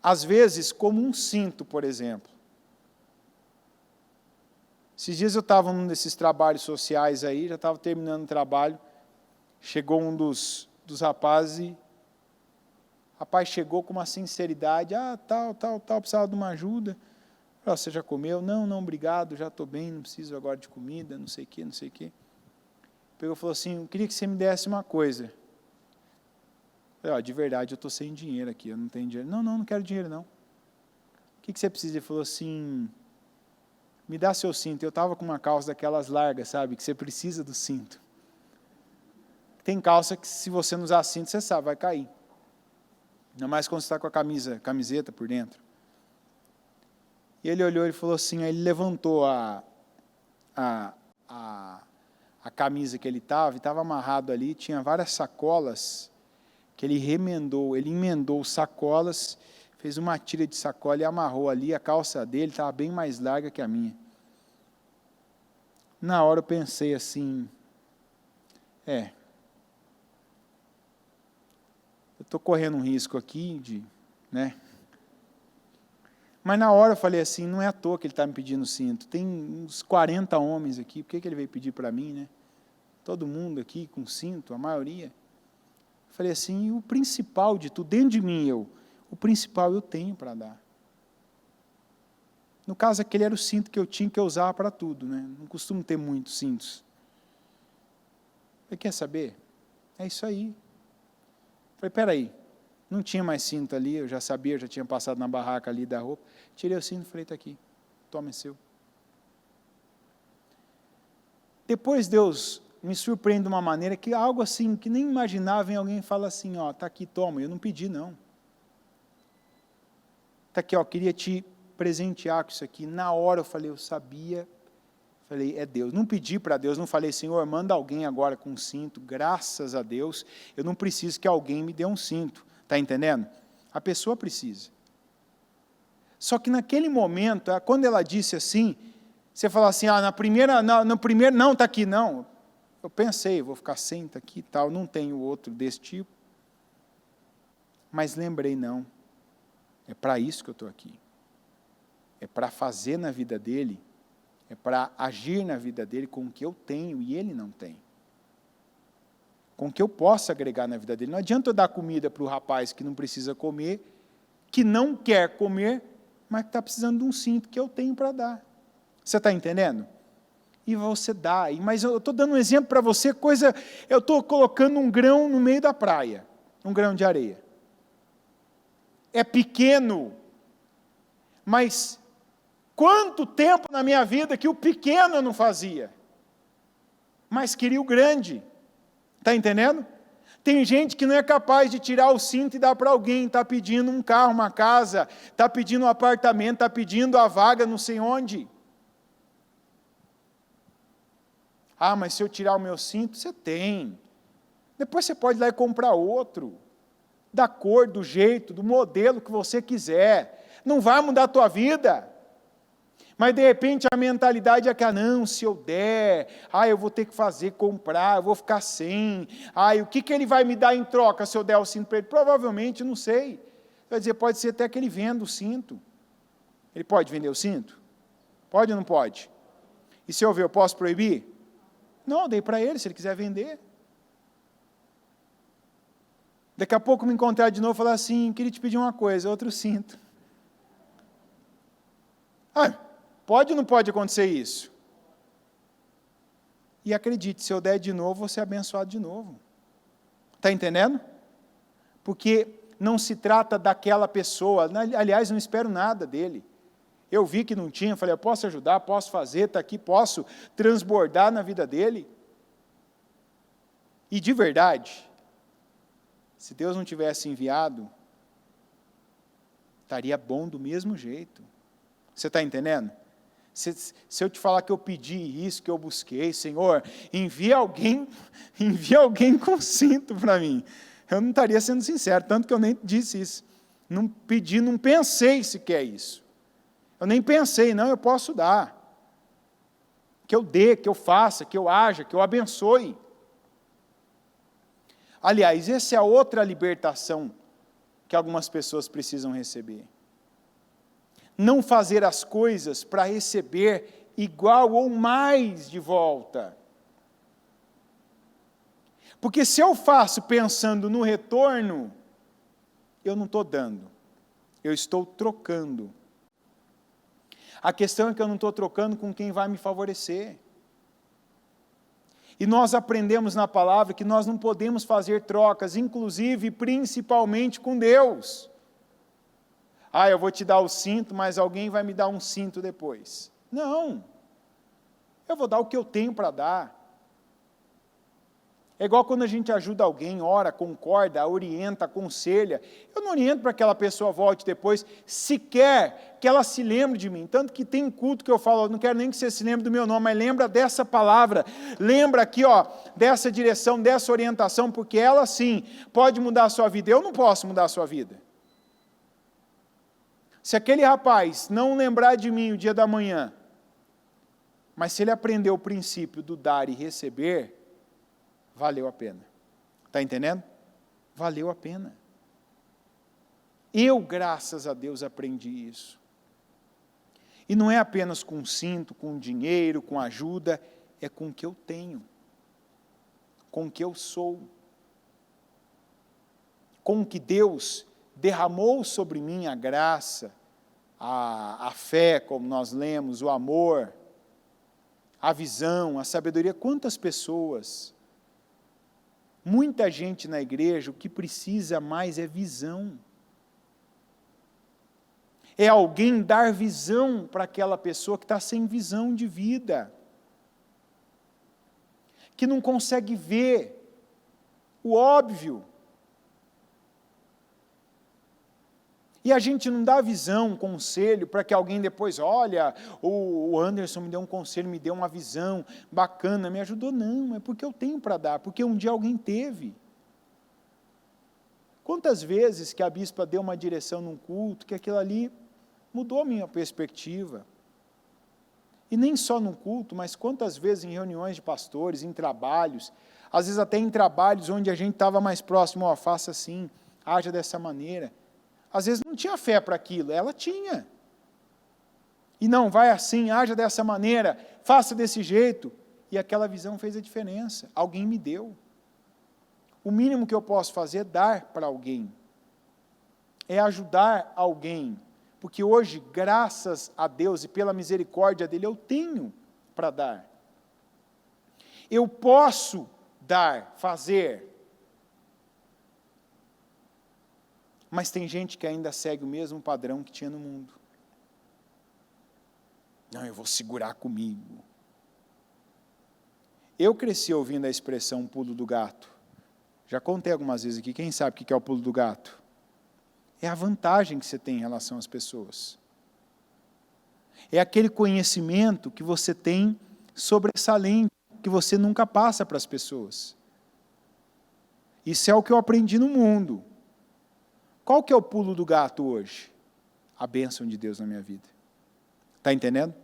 às vezes como um cinto, por exemplo. Esses dias eu estava num desses trabalhos sociais aí, já estava terminando o trabalho, chegou um dos rapazes e o rapaz chegou com uma sinceridade, tal, precisava de uma ajuda. Você já comeu? Não, obrigado, já estou bem, não preciso agora de comida, não sei o quê. Pegou e falou assim, eu queria que você me desse uma coisa. Eu falei, de verdade, eu estou sem dinheiro aqui, eu não tenho dinheiro. Não quero dinheiro não. O que você precisa? Ele falou assim, me dá seu cinto. Eu estava com uma calça daquelas largas, sabe, que você precisa do cinto. Tem calça que se você não usar cinto, você sabe, vai cair. Ainda mais quando você está com a camiseta por dentro. E ele olhou e falou assim, aí ele levantou a camisa que ele estava, e estava amarrado ali, tinha várias sacolas que ele emendou sacolas, fez uma tira de sacola e amarrou ali, a calça dele estava bem mais larga que a minha. Na hora eu pensei assim, eu estou correndo um risco aqui, Mas na hora eu falei assim, não é à toa que ele está me pedindo cinto, tem uns 40 homens aqui, por que ele veio pedir para mim, né? Todo mundo aqui com cinto, a maioria. Eu falei assim, o principal de tudo, dentro de mim o principal eu tenho para dar. No caso, aquele era o cinto que eu tinha que eu usava para tudo, né? Não costumo ter muitos cintos. Você quer saber? É isso aí. Falei, peraí, não tinha mais cinto ali, eu já sabia, eu já tinha passado na barraca ali da roupa. Tirei o cinto e falei, está aqui, toma, é seu. Depois Deus me surpreende de uma maneira que algo assim, que nem imaginava, vem alguém e fala assim, ó, tá aqui, toma, eu não pedi não. Tá aqui, ó, queria te presentear com isso aqui. Na hora eu falei, eu sabia, falei, é Deus. Não pedi para Deus, não falei, Senhor, manda alguém agora com um cinto, graças a Deus, eu não preciso que alguém me dê um cinto, tá entendendo? A pessoa precisa. Só que naquele momento, quando ela disse assim, você fala assim, no primeiro, não, está aqui, não. Eu pensei, vou ficar sem, está aqui e tal, não tenho outro desse tipo. Mas lembrei, não, é para isso que eu estou aqui. É para fazer na vida dele, é para agir na vida dele com o que eu tenho e ele não tem. Com o que eu posso agregar na vida dele. Não adianta eu dar comida para o rapaz que não precisa comer, que não quer comer, mas que está precisando de um cinto que eu tenho para dar. Você está entendendo? E você dá. Mas eu estou dando um exemplo para você, eu estou colocando um grão no meio da praia, um grão de areia. É pequeno, mas quanto tempo na minha vida que o pequeno eu não fazia, mas queria o grande. Está entendendo? Tem gente que não é capaz de tirar o cinto e dar para alguém, está pedindo um carro, uma casa, está pedindo um apartamento, está pedindo a vaga não sei onde. Ah, mas se eu tirar o meu cinto, você tem. Depois você pode ir lá e comprar outro, da cor, do jeito, do modelo que você quiser. Não vai mudar a tua vida. Mas de repente a mentalidade é que, não, se eu der, eu vou ter que comprar, eu vou ficar sem. O que ele vai me dar em troca se eu der o cinto para ele? Provavelmente, não sei. Vai dizer, pode ser até que ele venda o cinto. Ele pode vender o cinto? Pode ou não pode? E se eu ver, eu posso proibir? Não, eu dei para ele, se ele quiser vender. Daqui a pouco me encontrar de novo e falar assim, queria te pedir uma coisa, outro cinto. Pode ou não pode acontecer isso? E acredite, se eu der de novo, vou ser abençoado de novo. Está entendendo? Porque não se trata daquela pessoa, aliás, não espero nada dele. Eu vi que não tinha, falei, eu posso ajudar, posso fazer, está aqui, posso transbordar na vida dele. E de verdade, se Deus não tivesse enviado, estaria bom do mesmo jeito. Você está entendendo? Se eu te falar que eu pedi isso, que eu busquei, Senhor, envia alguém com cinto para mim. Eu não estaria sendo sincero, tanto que eu nem disse isso. Não pedi, não pensei sequer isso. Eu nem pensei, não, eu posso dar. Que eu dê, que eu faça, que eu haja, que eu abençoe. Aliás, essa é a outra libertação que algumas pessoas precisam receber. Não fazer as coisas para receber igual ou mais de volta. Porque se eu faço pensando no retorno, eu não estou dando, eu estou trocando. A questão é que eu não estou trocando com quem vai me favorecer. E nós aprendemos na palavra que nós não podemos fazer trocas, inclusive, principalmente com Deus. Eu vou te dar o cinto, mas alguém vai me dar um cinto depois. Não. Eu vou dar o que eu tenho para dar. É igual quando a gente ajuda alguém, ora, concorda, orienta, aconselha. Eu não oriento para que aquela pessoa volte depois, sequer que ela se lembre de mim. Tanto que tem culto que eu falo, eu não quero nem que você se lembre do meu nome, mas lembra dessa palavra. Lembra aqui, dessa direção, dessa orientação, porque ela sim pode mudar a sua vida. Eu não posso mudar a sua vida. Se aquele rapaz não lembrar de mim o dia da manhã, mas se ele aprender o princípio do dar e receber, valeu a pena. Está entendendo? Valeu a pena. Eu, graças a Deus, aprendi isso. E não é apenas com cinto, com dinheiro, com ajuda, é com o que eu tenho, com o que eu sou, com o que Deus derramou sobre mim a graça, a fé, como nós lemos, o amor, a visão, a sabedoria. Quantas pessoas, muita gente na igreja, o que precisa mais é visão. É alguém dar visão para aquela pessoa que está sem visão de vida. que não consegue ver o óbvio. E a gente não dá visão, conselho, para que alguém depois, olha, o Anderson me deu um conselho, me deu uma visão bacana, me ajudou. Não, é porque eu tenho para dar, porque um dia alguém teve. Quantas vezes que a bispa deu uma direção num culto, que aquilo ali mudou a minha perspectiva. E nem só no culto, mas quantas vezes em reuniões de pastores, em trabalhos, às vezes até em trabalhos onde a gente estava mais próximo, ó, faça assim, haja dessa maneira. Às vezes não tinha fé para aquilo, ela tinha. E não, vai assim, haja dessa maneira, faça desse jeito. E aquela visão fez a diferença, alguém me deu. O mínimo que eu posso fazer é dar para alguém, é ajudar alguém. Porque hoje, graças a Deus e pela misericórdia dele, eu tenho para dar. Eu posso dar, fazer. Mas tem gente que ainda segue o mesmo padrão que tinha no mundo. Não, eu vou segurar comigo. Eu cresci ouvindo a expressão pulo do gato. Já contei algumas vezes aqui, quem sabe o que é o pulo do gato? É a vantagem que você tem em relação às pessoas. É aquele conhecimento que você tem sobressalente, que você nunca passa para as pessoas. Isso é o que eu aprendi no mundo. Qual que é o pulo do gato hoje? A bênção de Deus na minha vida. Está entendendo?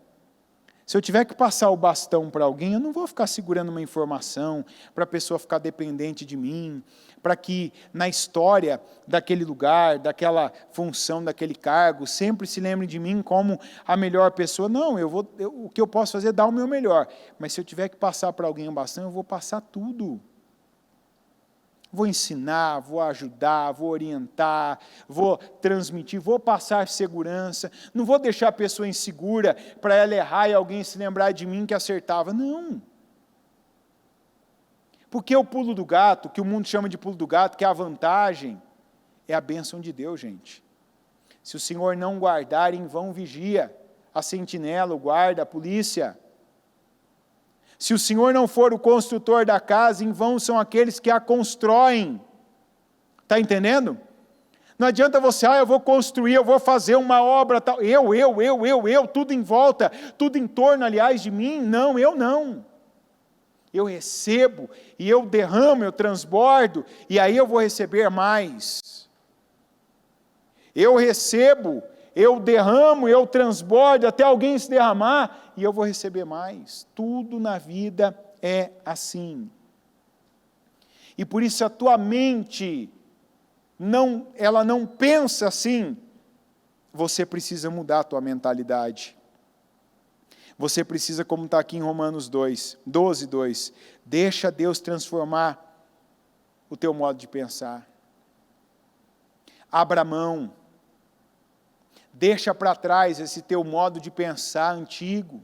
Se eu tiver que passar o bastão para alguém, eu não vou ficar segurando uma informação para a pessoa ficar dependente de mim, para que na história daquele lugar, daquela função, daquele cargo, sempre se lembre de mim como a melhor pessoa. Não, o que eu posso fazer é dar o meu melhor. Mas se eu tiver que passar para alguém o bastão, eu vou passar tudo. Vou ensinar, vou ajudar, vou orientar, vou transmitir, vou passar segurança. Não vou deixar a pessoa insegura para ela errar e alguém se lembrar de mim que acertava. Não. Porque o pulo do gato, que o mundo chama de pulo do gato, que é a vantagem, é a bênção de Deus, gente. Se o Senhor não guardar, em vão vigia a sentinela, o guarda, a polícia. Se o Senhor não for o construtor da casa, em vão são aqueles que a constroem. Está entendendo? Não adianta você, eu vou construir, eu vou fazer uma obra, tal. Eu, tudo em volta, tudo em torno, aliás, de mim. Não, eu não. Eu recebo, e eu derramo, eu transbordo, e aí eu vou receber mais. Eu recebo, eu derramo, eu transbordo, até alguém se derramar, e eu vou receber mais. Tudo na vida é assim. E por isso a tua mente, ela não pensa assim. Você precisa mudar a tua mentalidade. Você precisa, como está aqui em Romanos 12:2, deixa Deus transformar o teu modo de pensar. Abra mão. Deixa para trás esse teu modo de pensar antigo,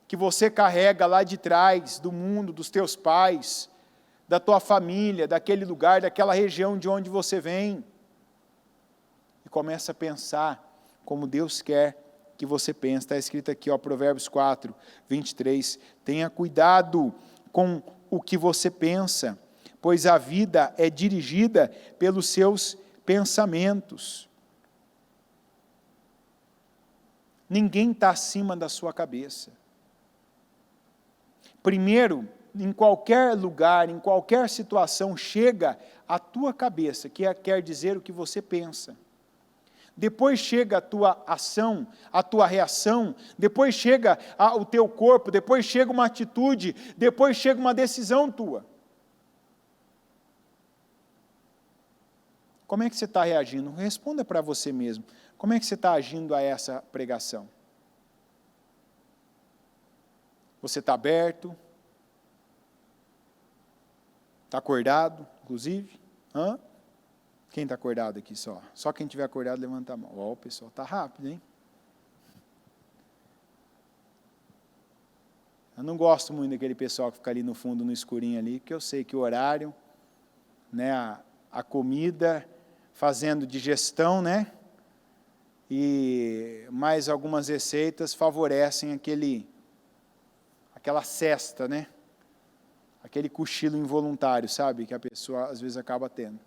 que você carrega lá de trás, do mundo, dos teus pais, da tua família, daquele lugar, daquela região de onde você vem. E começa a pensar como Deus quer que você pense. Está escrito aqui, Provérbios 4:23. Tenha cuidado com o que você pensa, pois a vida é dirigida pelos seus pensamentos. Ninguém está acima da sua cabeça. Primeiro, em qualquer lugar, em qualquer situação, chega a tua cabeça, que quer dizer o que você pensa. Depois chega a tua ação, a tua reação, depois chega o teu corpo, depois chega uma atitude, depois chega uma decisão tua. Como é que você está reagindo? Responda para você mesmo. Como é que você está agindo a essa pregação? Você está aberto? Está acordado, inclusive? Quem está acordado aqui só? Só quem estiver acordado, levanta a mão. O pessoal está rápido, hein? Eu não gosto muito daquele pessoal que fica ali no fundo, no escurinho ali, porque eu sei que o horário, né, a comida, fazendo digestão, né? E mais algumas receitas favorecem aquela cesta, né? Aquele cochilo involuntário, sabe? Que a pessoa às vezes acaba tendo.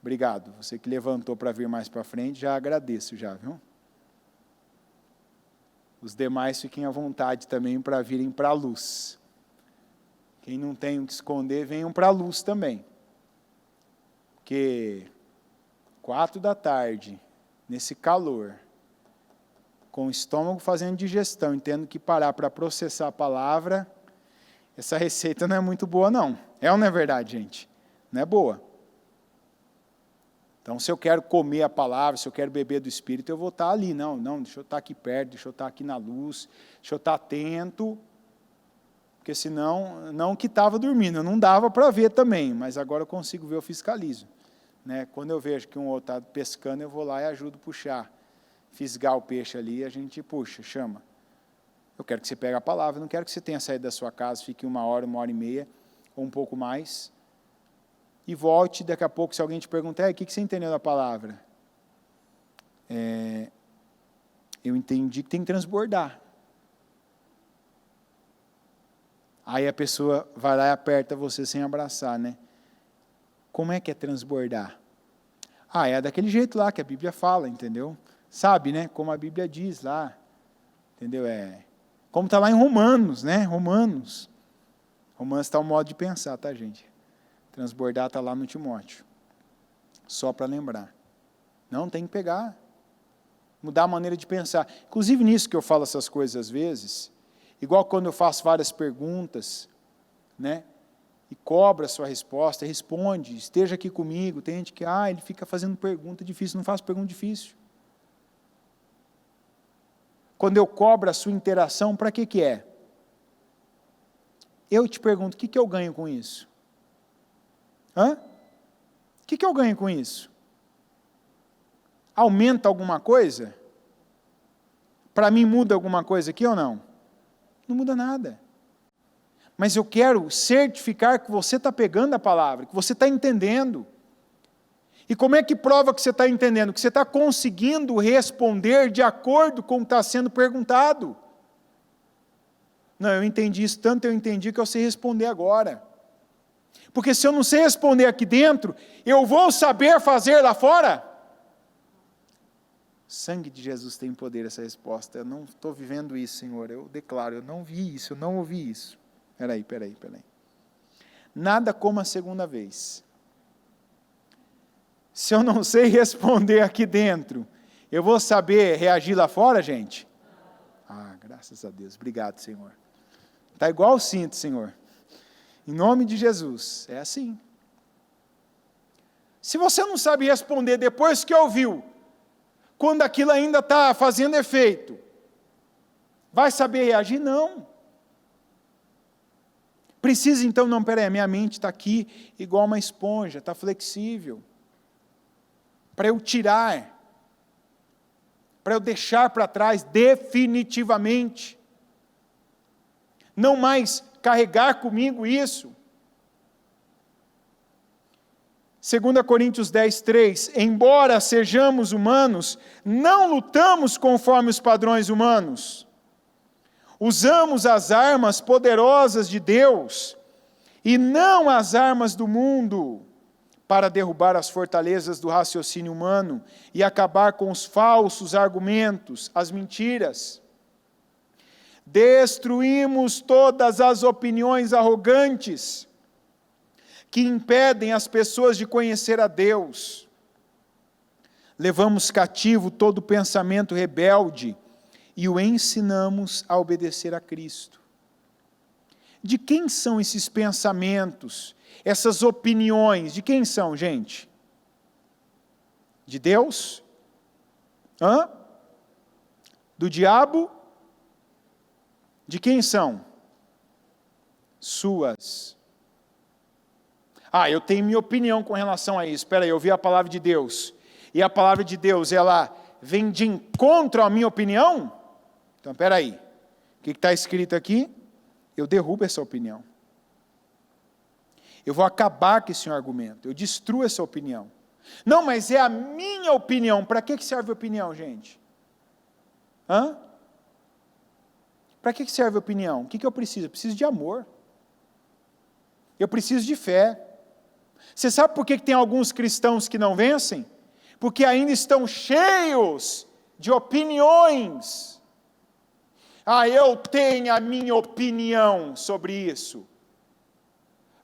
Obrigado. Você que levantou para vir mais para frente, já agradeço já, viu? Os demais fiquem à vontade também para virem para a luz. Quem não tem o que esconder, venham para a luz também. Porque 4 da tarde, nesse calor, com o estômago fazendo digestão, tendo que parar para processar a palavra, essa receita não é muito boa não. É ou não é verdade, gente? Não é boa. Então, se eu quero comer a palavra, se eu quero beber do Espírito, eu vou estar ali. Não, deixa eu estar aqui perto, deixa eu estar aqui na luz, deixa eu estar atento, porque senão, não que estava dormindo, não dava para ver também, mas agora eu consigo ver, eu fiscalizo. Né? Quando eu vejo que um outro está pescando, eu vou lá e ajudo a puxar, fisgar o peixe ali, a gente puxa, chama. Eu quero que você pegue a palavra, não quero que você tenha saído da sua casa, fique 1 hora, 1 hora e meia, ou um pouco mais, e volte daqui a pouco, se alguém te perguntar, o que você entendeu da palavra? Eu entendi que tem que transbordar. Aí a pessoa vai lá e aperta você sem abraçar, né? Como é que é transbordar? É daquele jeito lá que a Bíblia fala, entendeu? Sabe, né? Como a Bíblia diz lá, entendeu? Como está lá em Romanos, né? Romanos está o modo de pensar, tá, gente? Transbordar está lá no Timóteo. Só para lembrar. Não, tem que pegar. Mudar a maneira de pensar. Inclusive nisso que eu falo essas coisas às vezes, igual quando eu faço várias perguntas, né? E cobra a sua resposta, responde, esteja aqui comigo. Tem gente que, ele fica fazendo pergunta difícil. Não faço pergunta difícil. Quando eu cobro a sua interação, para que é? Eu te pergunto, o que eu ganho com isso? O que eu ganho com isso? Aumenta alguma coisa? Para mim muda alguma coisa aqui ou não? Não muda nada. Mas eu quero certificar que você está pegando a palavra, que você está entendendo. E como é que prova que você está entendendo? Que você está conseguindo responder de acordo com o que está sendo perguntado. Não, eu entendi isso, tanto eu entendi que eu sei responder agora. Porque se eu não sei responder aqui dentro, eu vou saber fazer lá fora? O sangue de Jesus tem poder, essa resposta. Eu não estou vivendo isso, Senhor. Eu declaro, eu não vi isso, eu não ouvi isso. Peraí. Nada como a segunda vez. Se eu não sei responder aqui dentro, eu vou saber reagir lá fora, gente? Graças a Deus. Obrigado, Senhor. Está igual o cinto, Senhor. Em nome de Jesus, é assim. Se você não sabe responder depois que ouviu, quando aquilo ainda está fazendo efeito, vai saber reagir? Não. Precisa então, não, peraí, minha mente está aqui igual uma esponja, está flexível. Para eu tirar, para eu deixar para trás definitivamente. Não mais carregar comigo isso. 2 Coríntios 10:3, embora sejamos humanos, não lutamos conforme os padrões humanos. Usamos as armas poderosas de Deus, e não as armas do mundo, para derrubar as fortalezas do raciocínio humano e acabar com os falsos argumentos, as mentiras. Destruímos todas as opiniões arrogantes que impedem as pessoas de conhecer a Deus. Levamos cativo todo pensamento rebelde e o ensinamos a obedecer a Cristo. De quem são esses pensamentos, essas opiniões? De quem são, gente? De Deus? Do diabo? De quem são? Suas. Eu tenho minha opinião com relação a isso. Espera aí, eu vi a palavra de Deus. E a palavra de Deus, ela vem de encontro à minha opinião? Então, espera aí. O que está escrito aqui? Eu derrubo essa opinião. Eu vou acabar com esse argumento. Eu destruo essa opinião. Não, mas é a minha opinião. Para que serve a opinião, gente? Para que serve a opinião? O que eu preciso? Eu preciso de amor. Eu preciso de fé. Você sabe por que tem alguns cristãos que não vencem? Porque ainda estão cheios de opiniões. Eu tenho a minha opinião sobre isso.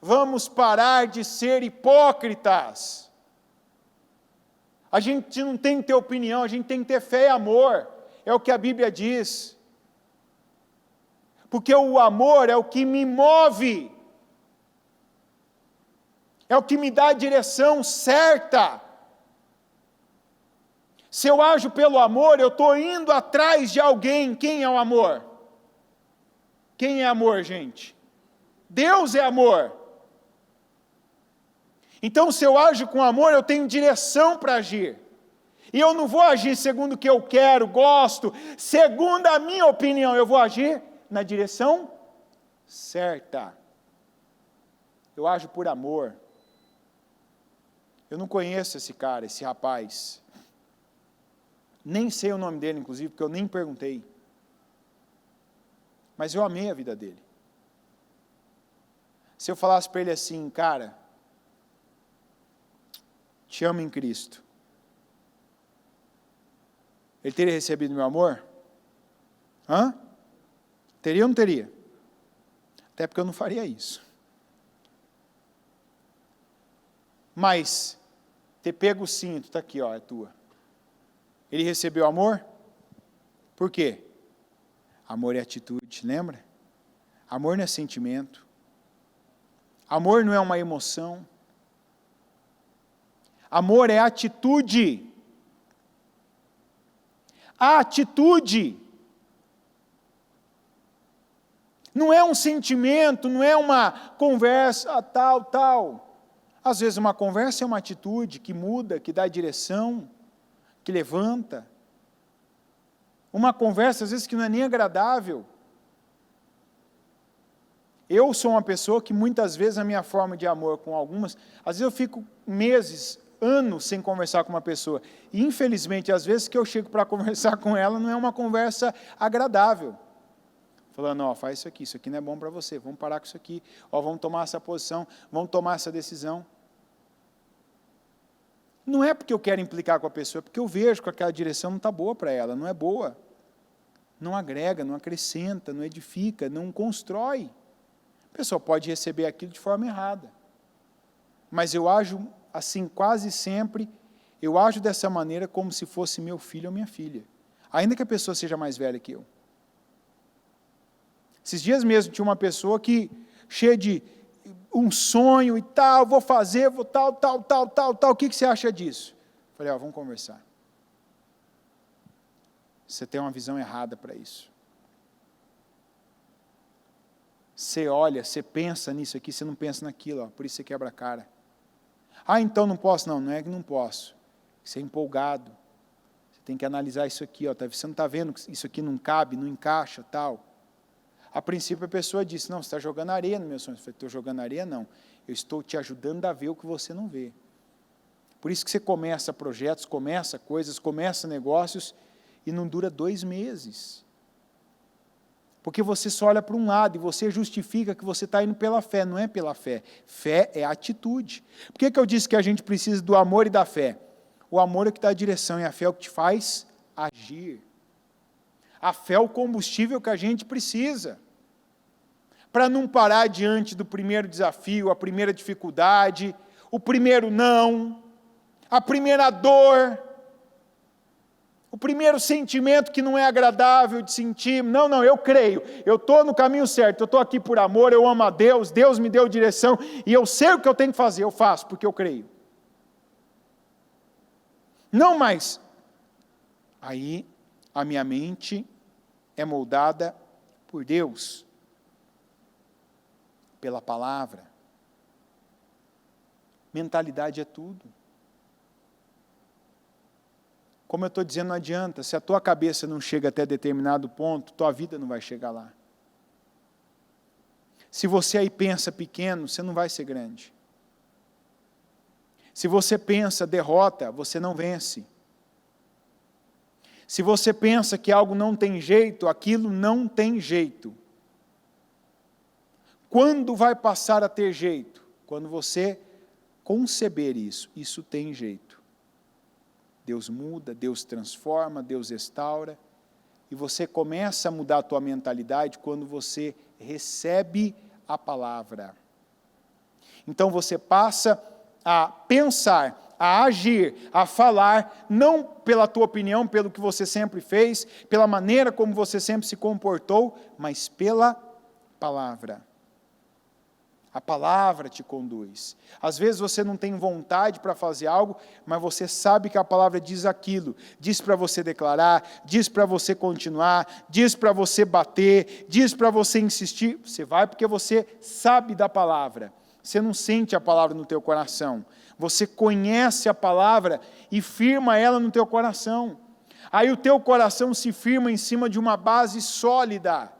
Vamos parar de ser hipócritas. A gente não tem que ter opinião, a gente tem que ter fé e amor. É o que a Bíblia diz. Porque o amor é o que me move. É o que me dá a direção certa. Se eu ajo pelo amor, eu estou indo atrás de alguém. Quem é o amor? Quem é amor, gente? Deus é amor. Então, se eu ajo com amor, eu tenho direção para agir. E eu não vou agir segundo o que eu quero, gosto, segundo a minha opinião. Eu vou agir na direção certa. Eu ajo por amor. Eu não conheço esse cara, esse rapaz. Nem sei o nome dele, inclusive, porque eu nem perguntei. Mas eu amei a vida dele. Se eu falasse para ele assim, cara, te amo em Cristo, ele teria recebido meu amor? Teria ou não teria? Até porque eu não faria isso. Mas, ter pego o cinto, está aqui, é tua. Ele recebeu amor? Por quê? Amor é atitude, lembra? Amor não é sentimento. Amor não é uma emoção. Amor é atitude. A atitude não é um sentimento, não é uma conversa, tal. Às vezes uma conversa é uma atitude que muda, que dá direção, que levanta. Uma conversa, às vezes, que não é nem agradável. Eu sou uma pessoa que muitas vezes a minha forma de amor com algumas, às vezes eu fico meses, anos sem conversar com uma pessoa. E infelizmente, às vezes que eu chego para conversar com ela, não é uma conversa agradável. Falando, faz isso aqui não é bom para você, vamos parar com isso aqui, vamos tomar essa posição, vamos tomar essa decisão. Não é porque eu quero implicar com a pessoa, é porque eu vejo que aquela direção não está boa para ela, não é boa. Não agrega, não acrescenta, não edifica, não constrói. A pessoa pode receber aquilo de forma errada. Mas eu ajo assim quase sempre, eu ajo dessa maneira como se fosse meu filho ou minha filha. Ainda que a pessoa seja mais velha que eu. Esses dias mesmo tinha uma pessoa que, cheia de um sonho e tal, vou fazer, vou tal, o que você acha disso? Falei, vamos conversar. Você tem uma visão errada para isso. Você olha, você pensa nisso aqui, você não pensa naquilo, por isso você quebra a cara. Então não posso, não é que não posso. Você é empolgado. Você tem que analisar isso aqui, você não está vendo que isso aqui não cabe, não encaixa, tal. A princípio a pessoa disse, não, você está jogando areia no meu sonho. Eu falei, estou jogando areia? Não. Eu estou te ajudando a ver o que você não vê. Por isso que você começa projetos, começa coisas, começa negócios e não dura 2 meses. Porque você só olha para um lado e você justifica que você está indo pela fé, não é pela fé. Fé é atitude. Por que eu disse que a gente precisa do amor e da fé? O amor é o que dá a direção e a fé é o que te faz agir. A fé é o combustível que a gente precisa. Para não parar diante do primeiro desafio, a primeira dificuldade, o primeiro não, a primeira dor, o primeiro sentimento que não é agradável de sentir. Não, eu creio, eu estou no caminho certo, eu estou aqui por amor, eu amo a Deus, Deus me deu direção, e eu sei o que eu tenho que fazer, eu faço, porque eu creio. Não mais. Aí, a minha mente é moldada por Deus, pela palavra. Mentalidade é tudo. Como eu estou dizendo, não adianta, se a tua cabeça não chega até determinado ponto, tua vida não vai chegar lá. Se você aí pensa pequeno, você não vai ser grande. Se você pensa derrota, você não vence. Se você pensa que algo não tem jeito, aquilo não tem jeito. Quando vai passar a ter jeito? Quando você conceber isso, isso tem jeito. Deus muda, Deus transforma, Deus restaura, e você começa a mudar a tua mentalidade quando você recebe a palavra. Então você passa a pensar, a agir, a falar, não pela tua opinião, pelo que você sempre fez, pela maneira como você sempre se comportou, mas pela palavra. A palavra te conduz. Às vezes você não tem vontade para fazer algo, mas você sabe que a palavra diz aquilo. Diz para você declarar, diz para você continuar, diz para você bater, diz para você insistir. Você vai porque você sabe da palavra. Você não sente a palavra no teu coração. Você conhece a palavra e firma ela no teu coração. Aí o teu coração se firma em cima de uma base sólida,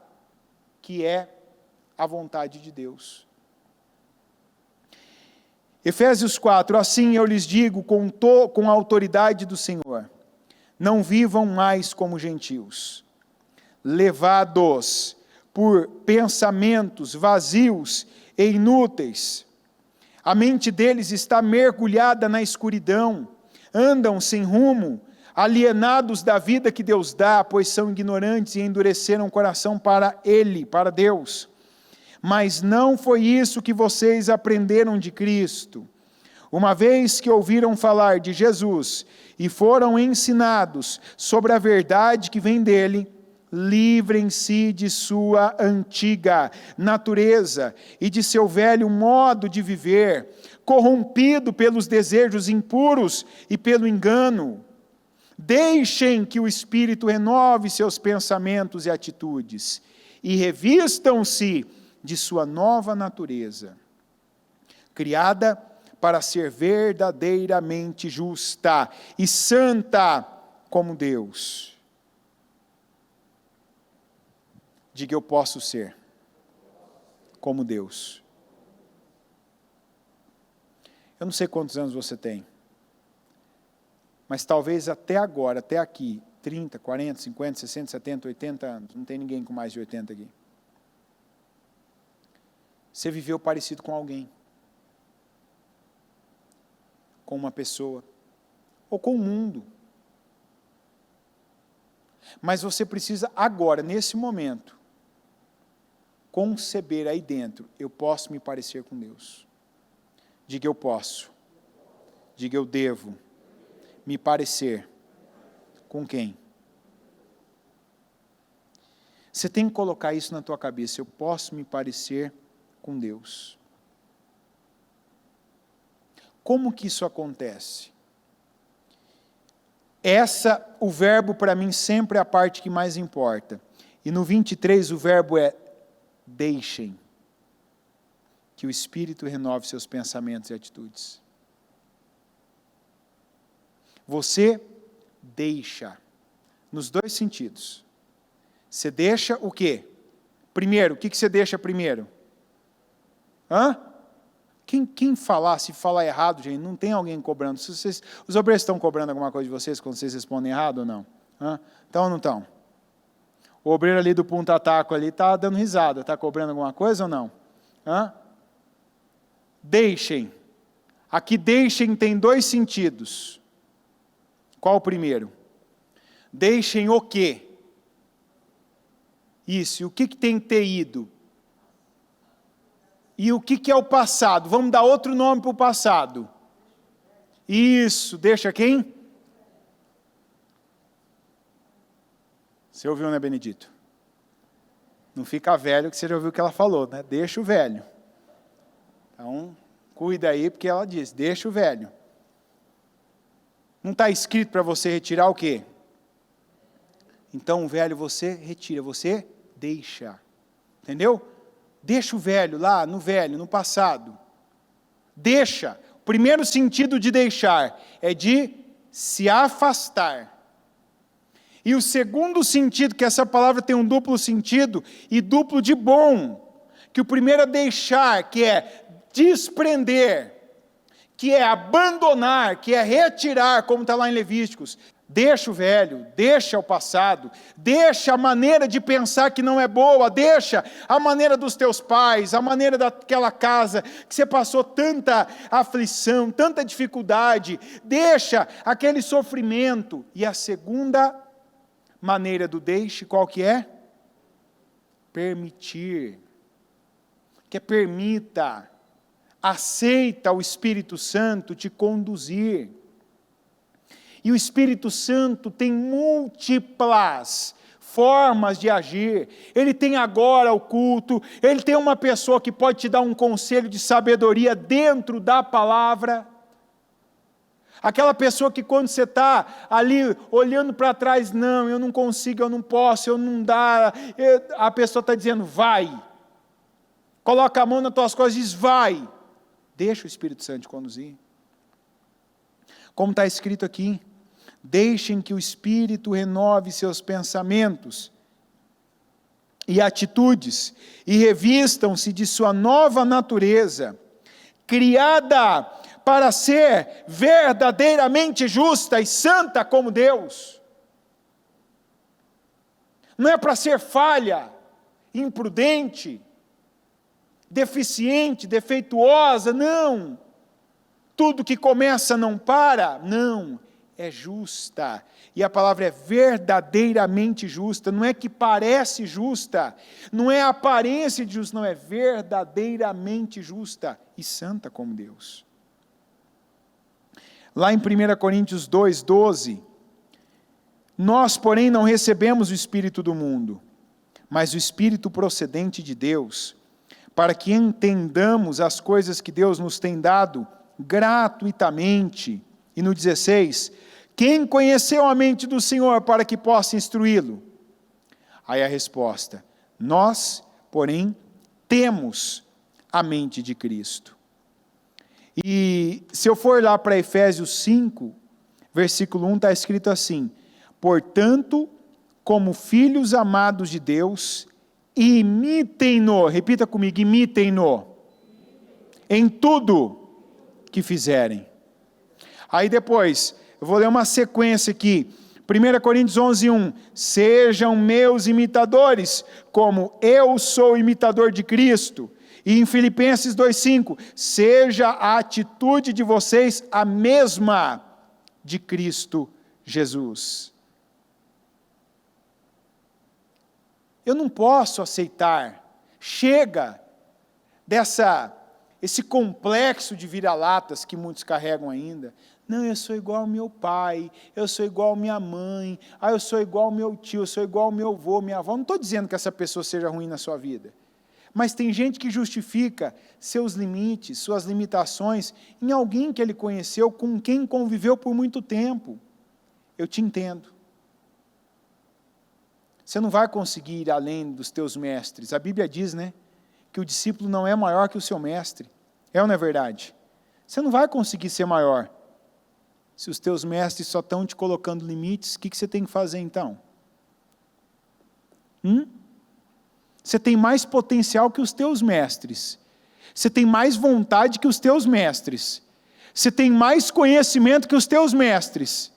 que é a vontade de Deus. Efésios 4, assim eu lhes digo com a autoridade do Senhor, não vivam mais como gentios, levados por pensamentos vazios e inúteis. A mente deles está mergulhada na escuridão, andam sem rumo, alienados da vida que Deus dá, pois são ignorantes e endureceram o coração para Ele, para Deus. Mas não foi isso que vocês aprenderam de Cristo. Uma vez que ouviram falar de Jesus e foram ensinados sobre a verdade que vem dele, livrem-se de sua antiga natureza e de seu velho modo de viver, corrompido pelos desejos impuros e pelo engano. Deixem que o Espírito renove seus pensamentos e atitudes, e revistam-se de sua nova natureza, criada para ser verdadeiramente justa e santa como Deus. Diga, eu posso ser como Deus. Eu não sei quantos anos você tem, mas talvez até agora, até aqui, 30, 40, 50, 60, 70, 80 anos, não tem ninguém com mais de 80 aqui. Você viveu parecido com alguém, com uma pessoa, ou com o mundo. Mas você precisa agora, nesse momento, conceber aí dentro, eu posso me parecer com Deus. Diga eu posso. Diga eu devo me parecer com quem? Você tem que colocar isso na tua cabeça, eu posso me parecer com Deus. Como que isso acontece? O verbo para mim sempre é a parte que mais importa. E no 23 o verbo é deixem que o Espírito renove seus pensamentos e atitudes. Você deixa, nos dois sentidos. Você deixa o quê? Primeiro, o que você deixa primeiro? Quem falar, se falar errado, gente, não tem alguém cobrando. Os obreiros estão cobrando alguma coisa de vocês quando vocês respondem errado ou não? Estão ou não estão? O obreiro ali do punta-taco ali está dando risada, está cobrando alguma coisa ou não? Deixem. Aqui deixem tem dois sentidos. Qual o primeiro? Deixem o quê? Isso, e o que tem que ter ido? E o que é o passado? Vamos dar outro nome para o passado. Isso, deixa quem? Você ouviu, né, Benedito? Não fica velho que você já ouviu o que ela falou, né? Deixa o velho. Então, cuida aí, porque ela diz, deixa o velho. Não está escrito para você retirar o quê? Então o velho você retira, você deixa. Entendeu? Deixa o velho lá, no passado. Deixa. O primeiro sentido de deixar é de se afastar. E o segundo sentido, que essa palavra tem um duplo sentido, e duplo de bom, que o primeiro é deixar, que é desprender, que é abandonar, que é retirar, como está lá em Levíticos. Deixa o velho, deixa o passado, deixa a maneira de pensar que não é boa, deixa a maneira dos teus pais, a maneira daquela casa que você passou tanta aflição, tanta dificuldade, deixa aquele sofrimento. E a segunda maneira do deixe, qual que é? Permitir. Que permita, aceita o Espírito Santo te conduzir. E o Espírito Santo tem múltiplas formas de agir. Ele tem agora o culto, ele tem uma pessoa que pode te dar um conselho de sabedoria dentro da palavra. Aquela pessoa que quando você está ali olhando para trás, não, eu não consigo, eu não posso, eu não dá, a pessoa está dizendo, vai. Coloca a mão nas tuas costas e diz, vai. Deixa o Espírito Santo te conduzir. Como está escrito aqui, deixem que o Espírito renove seus pensamentos e atitudes, e revistam-se de sua nova natureza, criada para ser verdadeiramente justa e santa como Deus. Não é para ser falha, imprudente, deficiente, defeituosa, não. Tudo que começa não para, não. É justa, e a palavra é verdadeiramente justa, não é que parece justa, não é a aparência de justa, não, é verdadeiramente justa e santa como Deus. Lá em 1 Coríntios 2:12, nós, porém, não recebemos o Espírito do mundo, mas o Espírito procedente de Deus, para que entendamos as coisas que Deus nos tem dado gratuitamente. E no 16, quem conheceu a mente do Senhor para que possa instruí-lo? Aí a resposta, nós, porém, temos a mente de Cristo. E se eu for lá para Efésios 5, versículo 1, está escrito assim, portanto, como filhos amados de Deus, imitem-no, repita comigo, imitem-no, em tudo que fizerem. Aí depois, eu vou ler uma sequência aqui, 1 Coríntios 11:1, sejam meus imitadores, como eu sou imitador de Cristo. E em Filipenses 2:5, seja a atitude de vocês a mesma de Cristo Jesus. Eu não posso aceitar, chega esse complexo de vira-latas que muitos carregam ainda. Não, eu sou igual ao meu pai, eu sou igual à minha mãe, eu sou igual ao meu tio, eu sou igual ao meu avô, minha avó. Não estou dizendo que essa pessoa seja ruim na sua vida. Mas tem gente que justifica seus limites, suas limitações, em alguém que ele conheceu, com quem conviveu por muito tempo. Eu te entendo. Você não vai conseguir ir além dos teus mestres. A Bíblia diz, né, que o discípulo não é maior que o seu mestre. É ou não é verdade? Você não vai conseguir ser maior. Se os teus mestres só estão te colocando limites, o que você tem que fazer então? Você tem mais potencial que os teus mestres. Você tem mais vontade que os teus mestres. Você tem mais conhecimento que os teus mestres.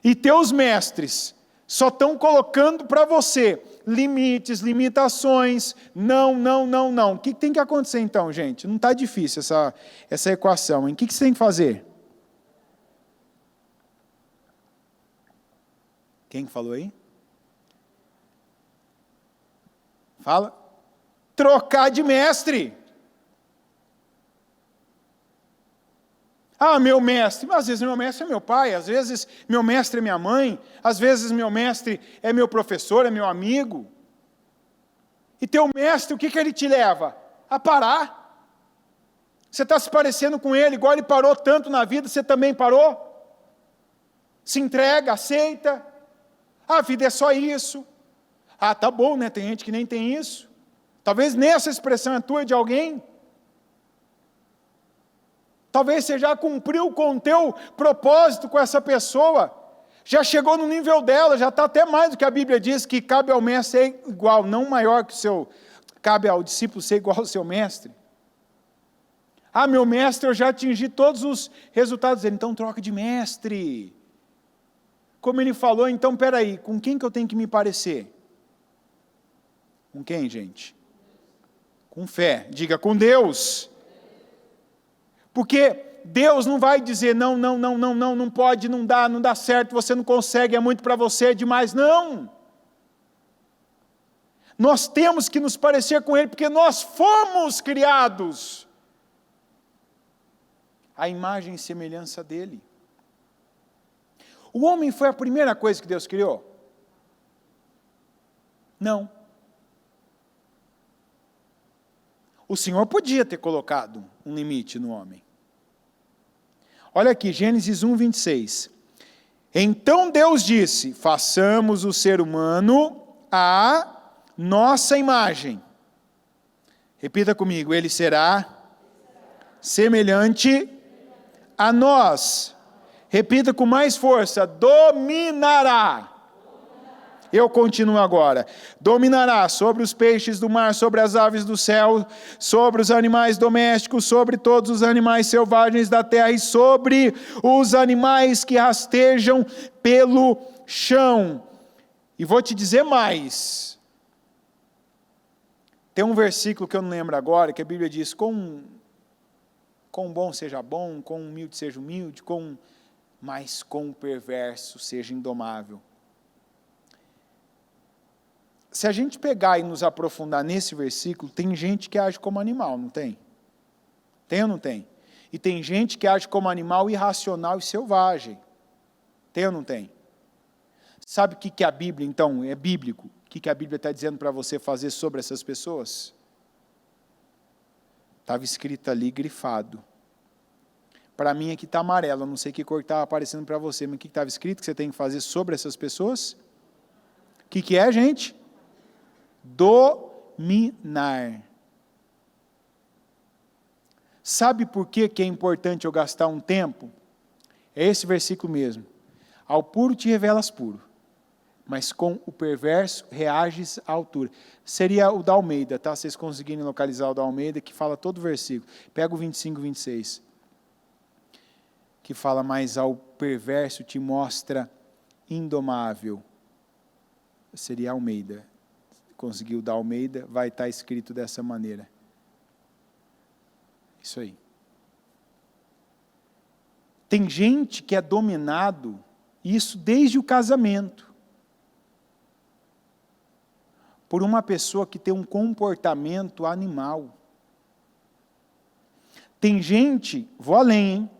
E teus mestres só estão colocando para você limites, limitações, não. O que tem que acontecer então, gente? Não está difícil essa equação, hein? O que você tem que fazer? Quem falou aí? Fala. Trocar de mestre. Meu mestre. Às vezes meu mestre é meu pai, às vezes meu mestre é minha mãe, às vezes meu mestre é meu professor, é meu amigo. E teu mestre, o que ele te leva? A parar. Você está se parecendo com ele, igual ele parou tanto na vida, você também parou? Se entrega, aceita. A vida é só isso. Tá bom, né? Tem gente que nem tem isso. Talvez nessa expressão é tua de alguém. Talvez você já cumpriu com o teu propósito com essa pessoa. Já chegou no nível dela, já está até mais do que a Bíblia diz, que cabe ao mestre ser igual, não maior que o seu. Cabe ao discípulo ser igual ao seu mestre. Meu mestre, eu já atingi todos os resultados dele. Então troca de mestre. como ele falou, então peraí, com quem que eu tenho que me parecer? Com quem, gente? Com fé. Diga, com Deus. Porque Deus não vai dizer, não pode, não dá certo, você não consegue, é muito para você, é demais. Não. Nós temos que nos parecer com Ele, porque nós fomos criados à imagem e semelhança dEle. O homem foi a primeira coisa que Deus criou? Não. O Senhor podia ter colocado um limite no homem. Olha aqui, Gênesis 1, 26. Então Deus disse, façamos o ser humano à nossa imagem. Repita comigo, ele será semelhante a nós. Repita com mais força, dominará. Eu continuo agora. Dominará sobre os peixes do mar, sobre as aves do céu, sobre os animais domésticos, sobre todos os animais selvagens da terra e sobre os animais que rastejam pelo chão. E vou te dizer mais. Tem um versículo que eu não lembro agora, que a Bíblia diz, com bom seja bom, com humilde seja humilde, mas com o perverso seja indomável. Se a gente pegar e nos aprofundar nesse versículo, tem gente que age como animal, não tem? Tem ou não tem? E tem gente que age como animal irracional e selvagem. Tem ou não tem? Sabe o que a Bíblia, então, é bíblico? O que a Bíblia está dizendo para você fazer sobre essas pessoas? Estava escrito ali, grifado. Para mim aqui está amarelo, eu não sei que cor estava aparecendo para você, mas o que estava escrito que você tem que fazer sobre essas pessoas? O que é, gente? Dominar. Sabe por que é importante eu gastar um tempo? É esse versículo mesmo. Ao puro te revelas puro, mas com o perverso reages à altura. Seria o da Almeida, tá? Vocês conseguirem localizar o da Almeida, que fala todo o versículo. Pega o 25, 26. Que fala, mas ao perverso te mostra indomável. Seria Almeida. Conseguiu dar Almeida, vai estar escrito dessa maneira. Isso aí. Tem gente que é dominado, isso desde o casamento, por uma pessoa que tem um comportamento animal. Tem gente, vou além, hein?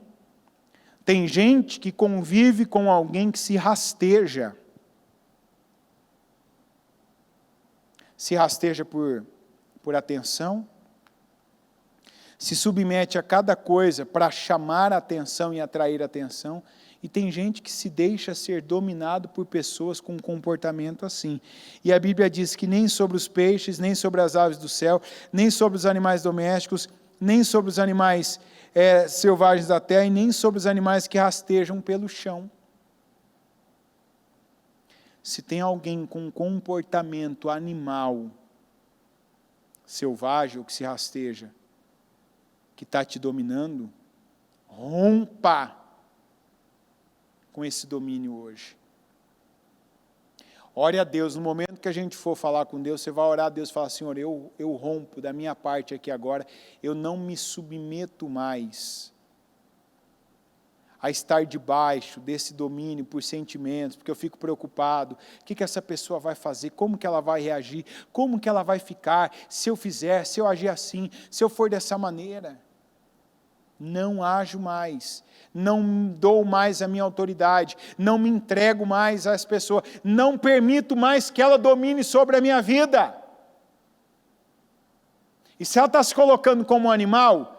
Tem gente que convive com alguém que se rasteja. Se rasteja por atenção, se submete a cada coisa para chamar a atenção e atrair a atenção, e tem gente que se deixa ser dominado por pessoas com um comportamento assim. E a Bíblia diz que nem sobre os peixes, nem sobre as aves do céu, nem sobre os animais domésticos, nem sobre os animais selvagens da terra, e nem sobre os animais que rastejam pelo chão. Se tem alguém com um comportamento animal, selvagem ou que se rasteja, que está te dominando, rompa com esse domínio hoje. Ore a Deus, no momento que a gente for falar com Deus, você vai orar a Deus e falar, Senhor, eu rompo da minha parte aqui agora, eu não me submeto mais a estar debaixo desse domínio por sentimentos, porque eu fico preocupado, o que essa pessoa vai fazer, como que ela vai reagir, como que ela vai ficar, se eu fizer, se eu agir assim, se eu for dessa maneira. Não ajo mais, não dou mais a minha autoridade, não me entrego mais às pessoas, não permito mais que ela domine sobre a minha vida. E se ela está se colocando como um animal,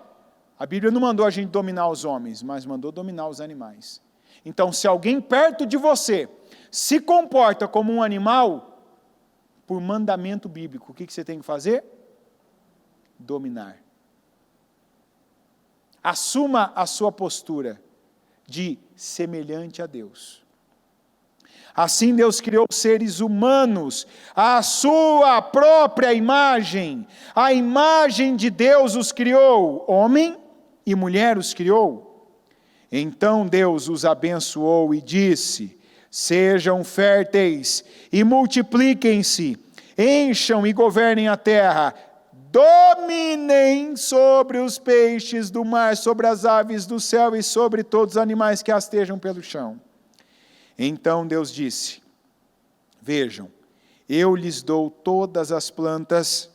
a Bíblia não mandou a gente dominar os homens, mas mandou dominar os animais. Então, se alguém perto de você se comporta como um animal, por mandamento bíblico, o que você tem que fazer? Dominar. Assuma a sua postura de semelhante a Deus. Assim Deus criou seres humanos, à sua própria imagem. A imagem de Deus os criou, homem e mulher os criou. Então Deus os abençoou e disse, Sejam férteis e multipliquem-se, encham e governem a terra, dominem sobre os peixes do mar, sobre as aves do céu e sobre todos os animais que rastejam pelo chão. Então Deus disse: vejam, eu lhes dou todas as plantas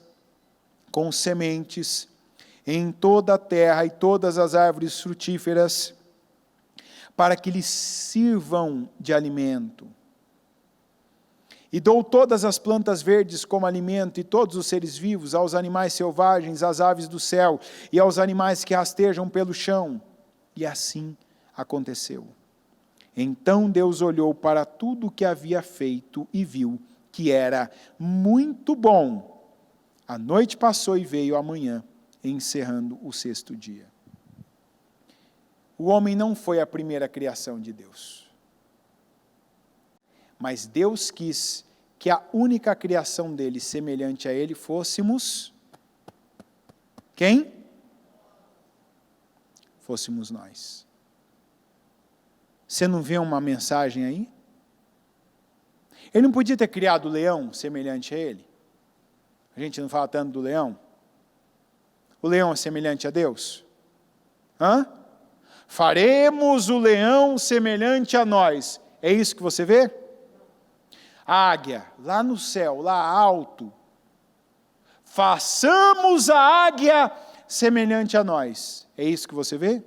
com sementes em toda a terra e todas as árvores frutíferas, para que lhes sirvam de alimento. E dou todas as plantas verdes como alimento, e todos os seres vivos, aos animais selvagens, às aves do céu, e aos animais que rastejam pelo chão. E assim aconteceu. Então Deus olhou para tudo o que havia feito, e viu que era muito bom. A noite passou e veio a manhã, encerrando o sexto dia. O homem não foi a primeira criação de Deus. Mas Deus quis que a única criação dele, semelhante a ele, fôssemos quem? Fôssemos nós. Você não vê uma mensagem aí? Ele não podia ter criado o leão semelhante a ele? A gente não fala tanto do leão? O leão é semelhante a Deus? Hã? Faremos o leão semelhante a nós. É isso que você vê? A águia, lá no céu, lá alto. Façamos a águia semelhante a nós. É isso que você vê?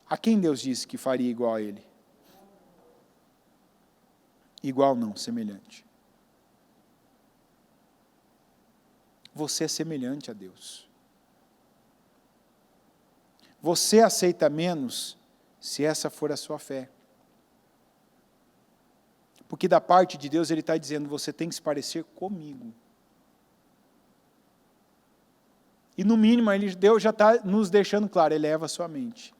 A quem Deus disse que faria igual a ele? Igual não, semelhante. Você é semelhante a Deus. Você aceita menos se essa for a sua fé. Porque da parte de Deus Ele está dizendo, você tem que se parecer comigo. E no mínimo, Deus já está nos deixando claro, eleva a sua mente.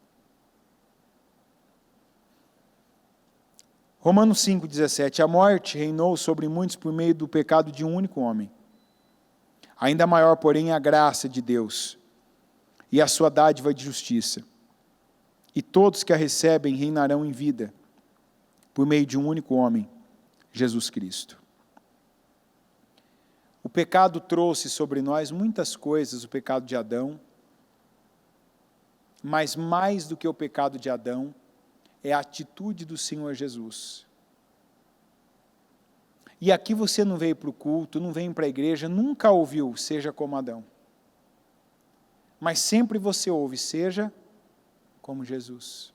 Romanos 5,17, a morte reinou sobre muitos por meio do pecado de um único homem. Ainda maior, porém, a graça de Deus e a sua dádiva de justiça. E todos que a recebem reinarão em vida, por meio de um único homem, Jesus Cristo. O pecado trouxe sobre nós muitas coisas, o pecado de Adão, mas mais do que o pecado de Adão, é a atitude do Senhor Jesus. E aqui você não veio para o culto, não veio para a igreja, nunca ouviu, seja como Adão. Mas sempre você ouve, seja como Jesus.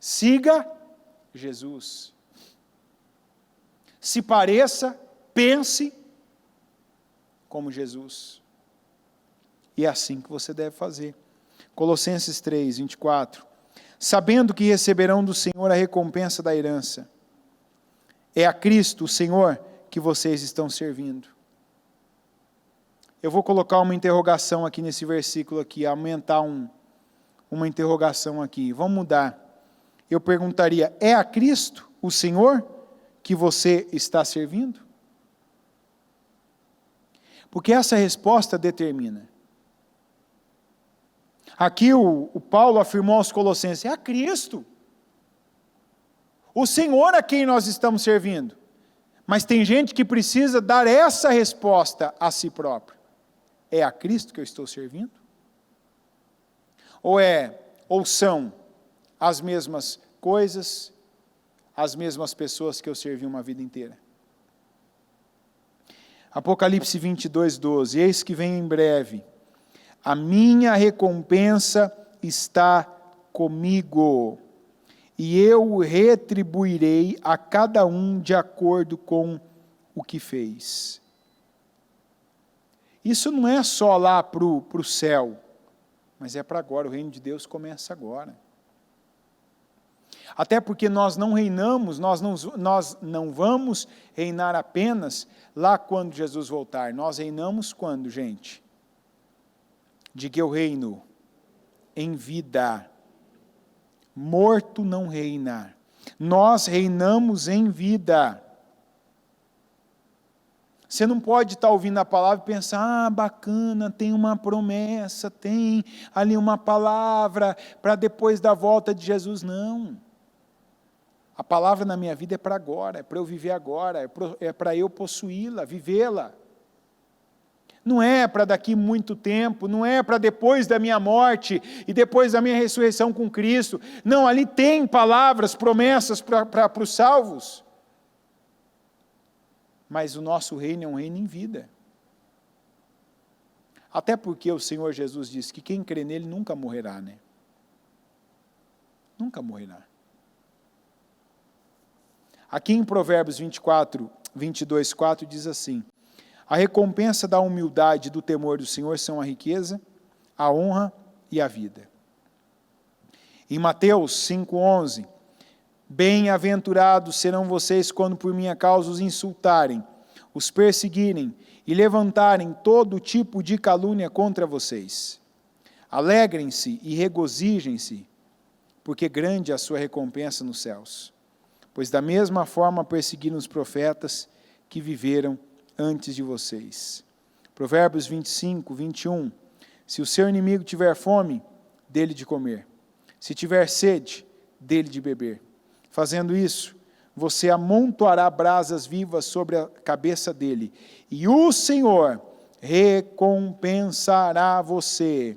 Siga Jesus. Se pareça, pense como Jesus. E é assim que você deve fazer. Colossenses 3, 24. Sabendo que receberão do Senhor a recompensa da herança. É a Cristo, o Senhor, que vocês estão servindo. Eu vou colocar uma interrogação aqui nesse versículo aqui, aumentar uma interrogação aqui. Vamos mudar. Eu perguntaria, é a Cristo, o Senhor, que você está servindo? Porque essa resposta determina. Aqui o Paulo afirmou aos Colossenses, é a Cristo. O Senhor a quem nós estamos servindo. Mas tem gente que precisa dar essa resposta a si próprio. É a Cristo que eu estou servindo? Ou são as mesmas coisas, as mesmas pessoas que eu servi uma vida inteira? Apocalipse 22, 12. Eis que vem em breve. A minha recompensa está comigo. E eu retribuirei a cada um de acordo com o que fez. Isso não é só lá para o céu, mas é para agora, o reino de Deus começa agora. Até porque nós não reinamos, nós não vamos reinar apenas lá quando Jesus voltar. Nós reinamos quando, gente? Diga eu reino em vida. Morto não reina. Nós reinamos em vida. Você não pode estar ouvindo a palavra e pensar, bacana, tem uma promessa, tem ali uma palavra para depois da volta de Jesus. Não. A palavra na minha vida é para agora, é para eu viver agora, é para eu possuí-la, vivê-la. Não é para daqui muito tempo, não é para depois da minha morte e depois da minha ressurreição com Cristo. Não, ali tem palavras, promessas para os salvos. Mas o nosso reino é um reino em vida. Até porque o Senhor Jesus disse que quem crê nele nunca morrerá, né? Nunca morrerá. Aqui em Provérbios 22:4 diz assim: a recompensa da humildade e do temor do Senhor são a riqueza, a honra e a vida. Em Mateus 5:11, bem-aventurados serão vocês quando por minha causa os insultarem, os perseguirem e levantarem todo tipo de calúnia contra vocês. Alegrem-se e regozijem-se, porque grande é a sua recompensa nos céus. Pois da mesma forma perseguiram os profetas que viveram antes de vocês. Provérbios 25:21. Se o seu inimigo tiver fome, dê-lhe de comer. Se tiver sede, dê-lhe de beber. Fazendo isso, você amontoará brasas vivas sobre a cabeça dele, e o Senhor recompensará você.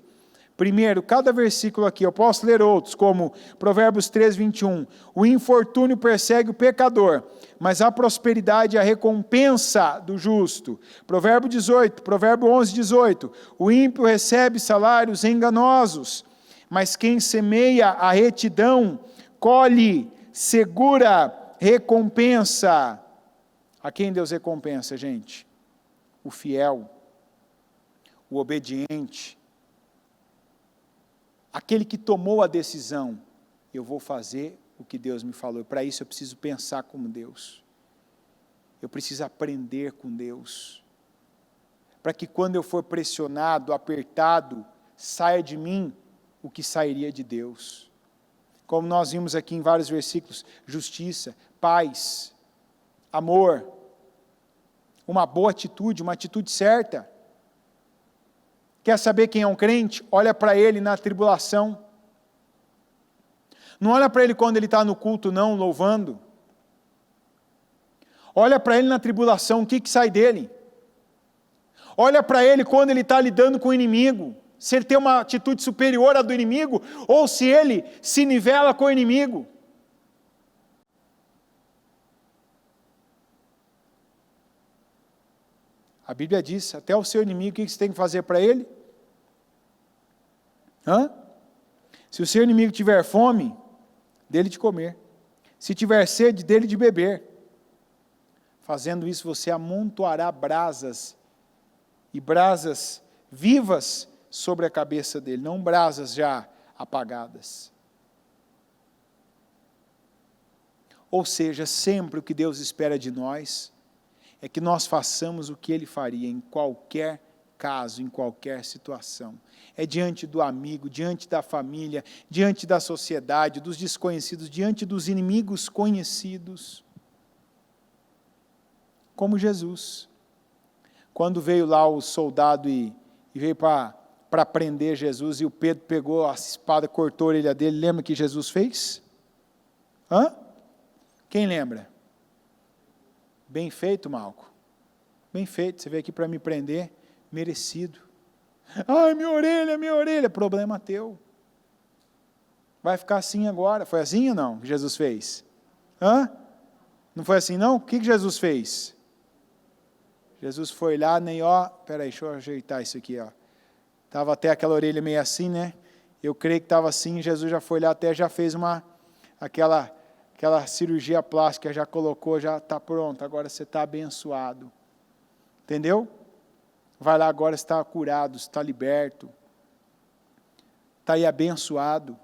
Primeiro, cada versículo aqui, eu posso ler outros, como Provérbios 3:21. O infortúnio persegue o pecador, mas a prosperidade é a recompensa do justo. Provérbio 11:18. O ímpio recebe salários enganosos, mas quem semeia a retidão, colhe segura recompensa. A quem Deus recompensa, gente? O fiel, o obediente, aquele que tomou a decisão, eu vou fazer o que Deus me falou. Para isso eu preciso pensar como Deus. Eu preciso aprender com Deus. Para que quando eu for pressionado, apertado, saia de mim o que sairia de Deus. Como nós vimos aqui em vários versículos, justiça, paz, amor, uma boa atitude, uma atitude certa. Quer saber quem é um crente? Olha para ele na tribulação. Não olha para ele quando ele está no culto, não, louvando. Olha para ele na tribulação, o que sai dele? Olha para ele quando ele está lidando com o inimigo. Se ele tem uma atitude superior à do inimigo, ou se ele se nivela com o inimigo. A Bíblia diz, até o seu inimigo, o que você tem que fazer para ele? Se o seu inimigo tiver fome, dele de comer. Se tiver sede, dele de beber. Fazendo isso, você amontoará brasas, e brasas vivas sobre a cabeça dele, não brasas já apagadas. Ou seja, sempre o que Deus espera de nós é que nós façamos o que Ele faria em qualquer caso, em qualquer situação. É diante do amigo, diante da família, diante da sociedade, dos desconhecidos, diante dos inimigos conhecidos. Como Jesus. Quando veio lá o soldado e veio para prender Jesus, e o Pedro pegou a espada, cortou a orelha dele, lembra o que Jesus fez? Quem lembra? Bem feito, Malco. Bem feito, você veio aqui para me prender, merecido. Ai, minha orelha, problema teu. Vai ficar assim agora. Foi assim ou não que Jesus fez? Não foi assim não? O que Jesus fez? Jesus foi lá, peraí, deixa eu ajeitar isso aqui, Estava até aquela orelha meio assim, né? Eu creio que estava assim, Jesus já foi lá, até já fez aquela cirurgia plástica, já colocou, já está pronto, agora você está abençoado. Entendeu? Vai lá agora, está curado, está liberto. Está aí abençoado.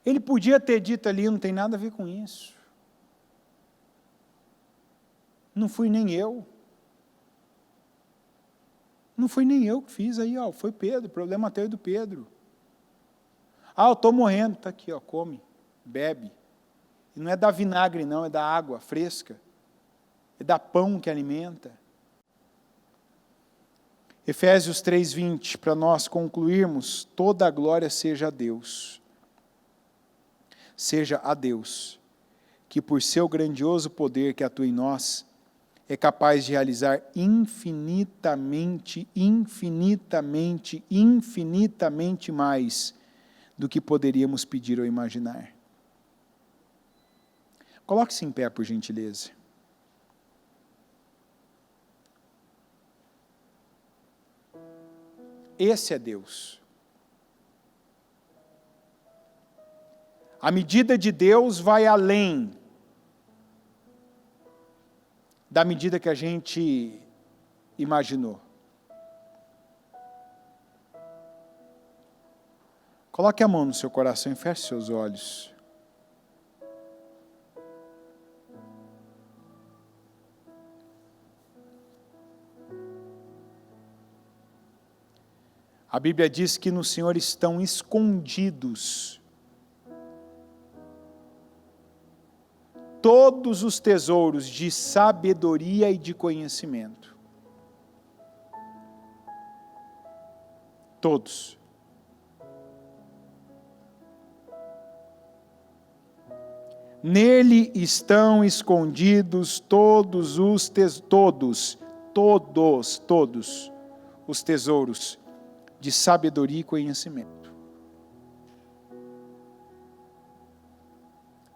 Ele podia ter dito ali, não tem nada a ver com isso. Não fui nem eu. Não fui nem eu que fiz aí, foi Pedro, o problema teu é do Pedro. Eu estou morrendo, está aqui, come, bebe. E não é da vinagre não, é da água fresca. É da pão que alimenta. Efésios 3:20, para nós concluirmos, toda a glória seja a Deus. seja a Deus, que por seu grandioso poder que atua em nós, é capaz de realizar infinitamente, infinitamente, infinitamente mais do que poderíamos pedir ou imaginar. Coloque-se em pé, por gentileza. Esse é Deus. A medida de Deus vai além da medida que a gente imaginou. Coloque a mão no seu coração e feche seus olhos. A Bíblia diz que no Senhor estão escondidos todos os tesouros de sabedoria e de conhecimento. Todos. Nele estão escondidos todos os tesouros de sabedoria e conhecimento.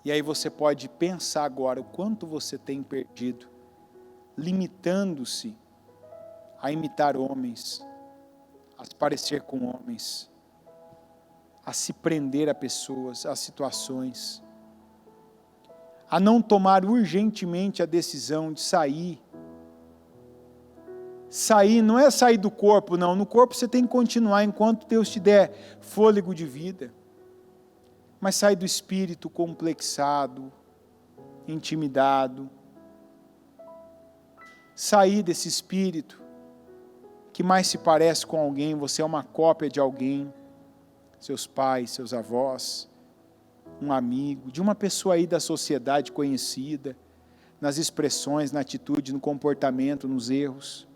E aí você pode pensar agora o quanto você tem perdido, limitando-se a imitar homens, a se parecer com homens, a se prender a pessoas, a situações, a não tomar urgentemente a decisão de sair. Sair não é sair do corpo, não. No corpo você tem que continuar enquanto Deus te der fôlego de vida. Mas sair do espírito complexado, intimidado. Sair desse espírito que mais se parece com alguém, você é uma cópia de alguém, seus pais, seus avós, um amigo, de uma pessoa aí da sociedade conhecida, nas expressões, na atitude, no comportamento, nos erros,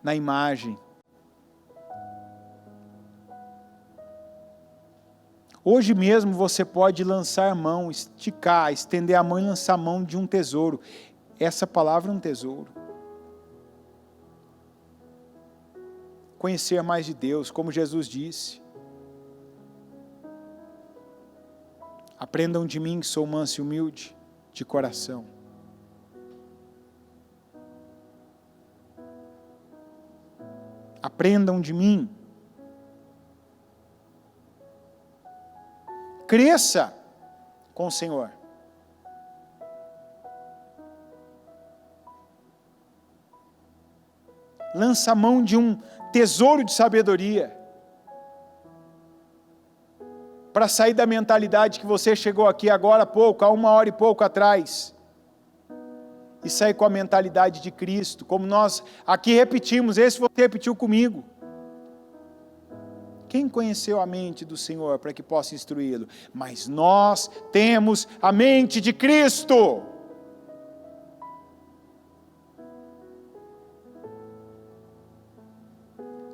na imagem. Hoje mesmo você pode lançar mão, esticar, estender a mão e lançar a mão de um tesouro. Essa palavra é um tesouro. Conhecer mais de Deus, como Jesus disse. Aprendam de mim que sou manso e humilde de coração. Aprendam de mim. Cresça com o Senhor. Lança a mão de um tesouro de sabedoria. Para sair da mentalidade que você chegou aqui agora há pouco, há 1 hora e pouco atrás. E sair com a mentalidade de Cristo, como nós aqui repetimos, esse você repetiu comigo. Quem conheceu a mente do Senhor para que possa instruí-lo? Mas nós temos a mente de Cristo.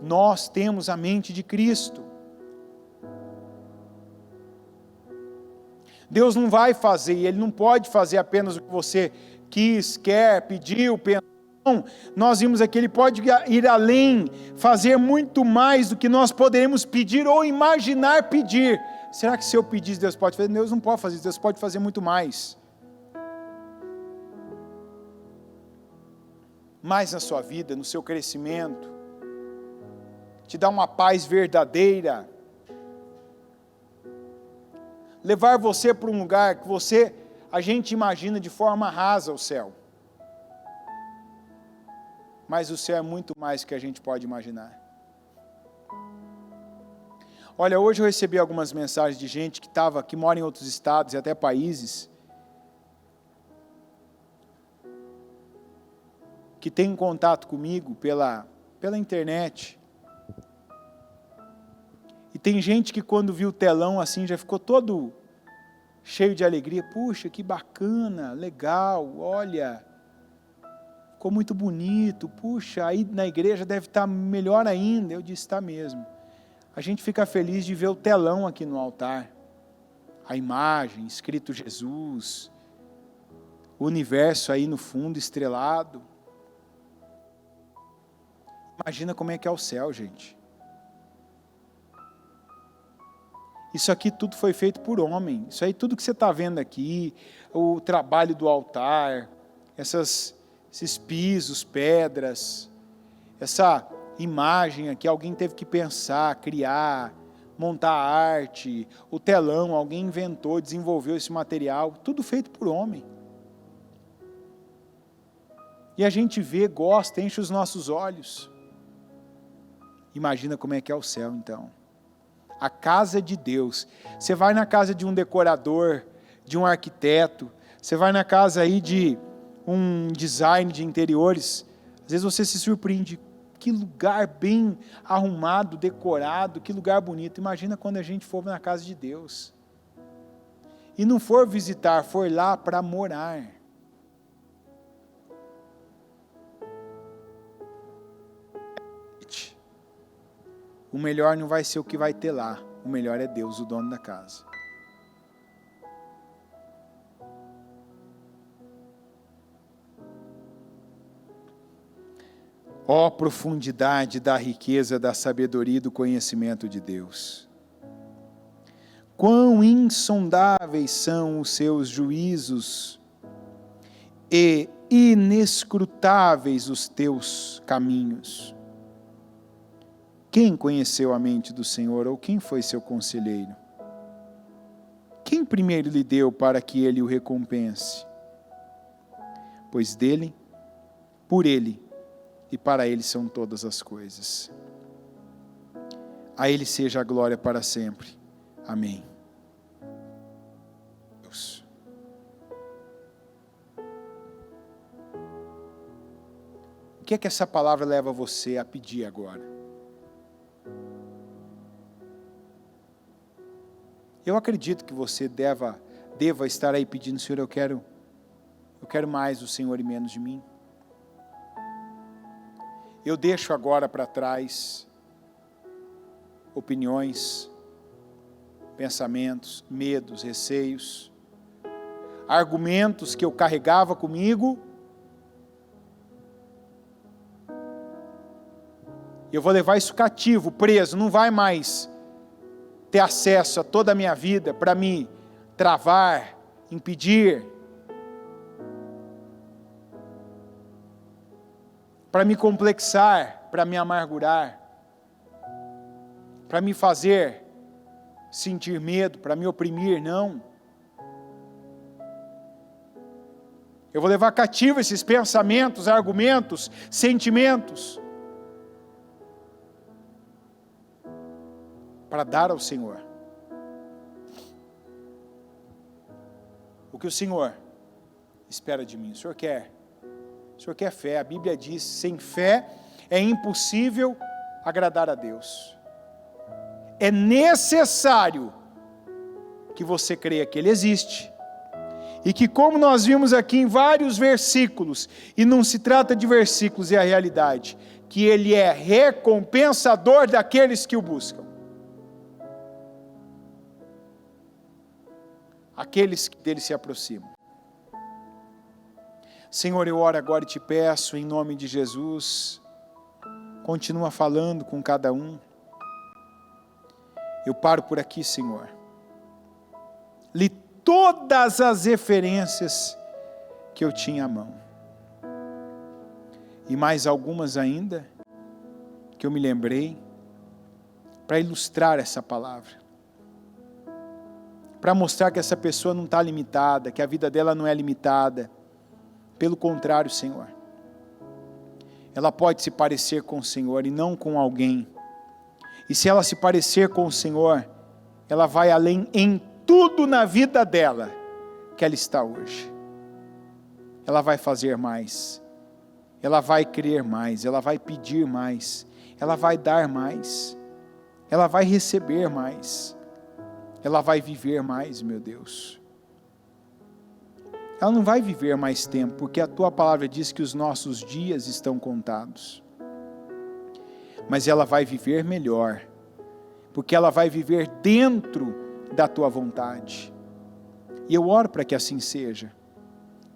Nós temos a mente de Cristo. Deus não vai fazer, Ele não pode fazer apenas o que você quis, quer, pediu, pensou. Não, nós vimos aqui, Ele pode ir além, fazer muito mais do que nós poderemos pedir ou imaginar pedir. Será que se eu pedir, Deus pode fazer? Deus não pode fazer isso, Deus pode fazer muito mais. Mais na sua vida, no seu crescimento, te dar uma paz verdadeira, levar você para um lugar que a gente imagina de forma rasa o céu. Mas o céu é muito mais do que a gente pode imaginar. Olha, hoje eu recebi algumas mensagens de gente que mora em outros estados e até países, que tem contato comigo pela internet. E tem gente que quando viu o telão assim já ficou todo cheio de alegria. Puxa, que bacana, legal, olha, ficou muito bonito. Puxa, aí na igreja deve estar melhor ainda. Eu disse, está mesmo. A gente fica feliz de ver o telão aqui no altar. a imagem, escrito Jesus, o universo aí no fundo estrelado. Imagina como é que é o céu, gente. Isso aqui tudo foi feito por homem. Isso aí tudo que você está vendo aqui, o trabalho do altar, esses pisos, pedras, essa imagem aqui, alguém teve que pensar, criar, montar a arte, o telão, alguém inventou, desenvolveu esse material, tudo feito por homem. E a gente vê, gosta, enche os nossos olhos. Imagina como é que é o céu, então. A casa de Deus. Você vai na casa de um decorador, de um arquiteto, você vai na casa aí de um design de interiores, às vezes você se surpreende. Que lugar bem arrumado, decorado, que lugar bonito. Imagina quando a gente for na casa de Deus. E não for visitar, for lá para morar. O melhor não vai ser o que vai ter lá. O melhor é Deus, o dono da casa. Ó profundidade da riqueza, da sabedoria e do conhecimento de Deus. Quão insondáveis são os seus juízos e inescrutáveis os teus caminhos. Quem conheceu a mente do Senhor, ou quem foi seu conselheiro? Quem primeiro lhe deu para que ele o recompense? Pois dele, por ele e para ele são todas as coisas. A ele seja a glória para sempre. Amém. Deus. O que é que essa palavra leva você a pedir agora? Eu acredito que você deva estar aí pedindo, Senhor, eu quero mais do Senhor e menos de mim. Eu deixo agora para trás opiniões, pensamentos, medos, receios, argumentos que eu carregava comigo. Eu vou levar isso cativo, preso, não vai mais ter acesso a toda a minha vida para me travar, impedir, para me complexar, para me amargurar, para me fazer sentir medo, para me oprimir, não. Eu vou levar cativo esses pensamentos, argumentos, sentimentos, para dar ao Senhor o que o Senhor espera de mim. O Senhor quer fé. A Bíblia diz, sem fé é impossível agradar a Deus. É necessário que você creia que Ele existe, e que, como nós vimos aqui em vários versículos, e não se trata de versículos, é a realidade, que Ele é recompensador daqueles que o buscam. Aqueles que dele se aproximam. Senhor, eu oro agora e te peço, em nome de Jesus, continua falando com cada um. Eu paro por aqui, Senhor. Li todas as referências que eu tinha à mão. E mais algumas ainda, que eu me lembrei, para ilustrar essa palavra. Para mostrar que essa pessoa não está limitada, que a vida dela não é limitada. Pelo contrário, Senhor. Ela pode se parecer com o Senhor e não com alguém. E se ela se parecer com o Senhor, ela vai além em tudo na vida dela que ela está hoje. Ela vai fazer mais. Ela vai crer mais. Ela vai pedir mais. Ela vai dar mais. Ela vai receber mais. Ela vai viver mais, meu Deus. Ela não vai viver mais tempo, porque a tua palavra diz que os nossos dias estão contados. Mas ela vai viver melhor, porque ela vai viver dentro da tua vontade. E eu oro para que assim seja,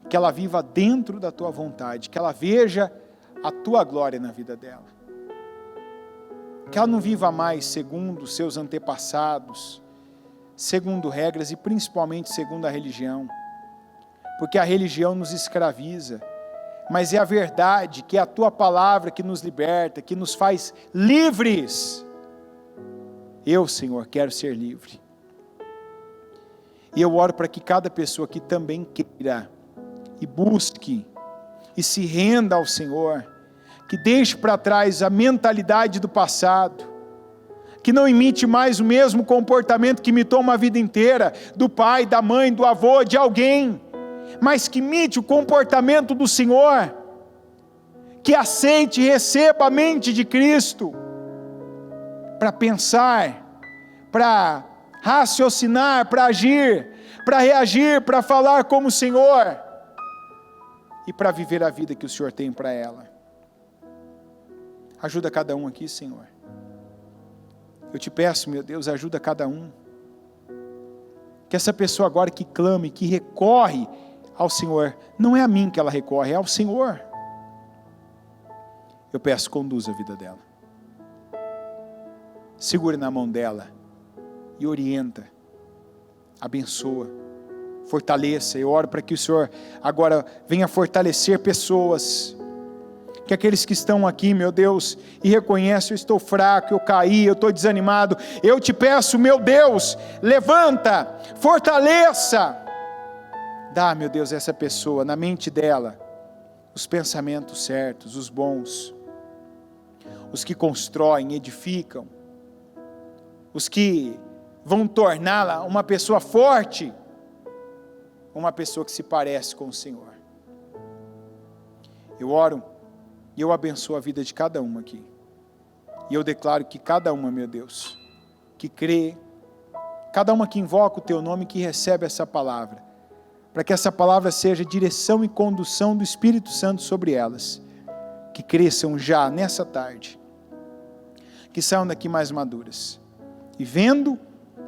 que ela viva dentro da tua vontade, que ela veja a tua glória na vida dela. Que ela não viva mais segundo os seus antepassados, segundo regras e principalmente segundo a religião, porque a religião nos escraviza, mas é a verdade, que é a tua palavra que nos liberta, que nos faz livres. Eu, Senhor, quero ser livre. E eu oro para que cada pessoa aqui também queira e busque e se renda ao Senhor, que deixe para trás a mentalidade do passado, que não imite mais o mesmo comportamento que imitou uma vida inteira, do pai, da mãe, do avô, de alguém, mas que imite o comportamento do Senhor, que aceite e receba a mente de Cristo, para pensar, para raciocinar, para agir, para reagir, para falar como o Senhor, e para viver a vida que o Senhor tem para ela. Ajuda cada um aqui, Senhor. Eu te peço, meu Deus, ajuda cada um. Que essa pessoa agora que clame, que recorre ao Senhor, não é a mim que ela recorre, é ao Senhor. Eu peço, conduza a vida dela. Segure na mão dela e orienta, abençoa, fortaleça. Eu oro para que o Senhor agora venha fortalecer pessoas, que aqueles que estão aqui, meu Deus, e reconhecem, eu estou fraco, eu caí, eu estou desanimado, eu te peço, meu Deus, levanta, fortaleça, dá, meu Deus, a essa pessoa, na mente dela, os pensamentos certos, os bons, os que constroem, edificam, os que vão torná-la uma pessoa forte, uma pessoa que se parece com o Senhor. Eu oro e eu abençoo a vida de cada uma aqui. E eu declaro que cada uma, meu Deus, que crê, cada uma que invoca o teu nome, que recebe essa palavra, para que essa palavra seja direção e condução do Espírito Santo sobre elas, que cresçam já nessa tarde, que saiam daqui mais maduras, e vendo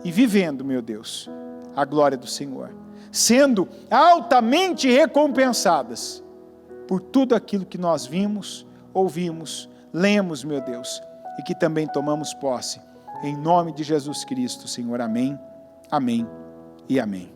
e vivendo, meu Deus, a glória do Senhor, sendo altamente recompensadas por tudo aquilo que nós vimos, ouvimos, lemos, meu Deus, e que também tomamos posse, em nome de Jesus Cristo, Senhor, amém, amém e amém.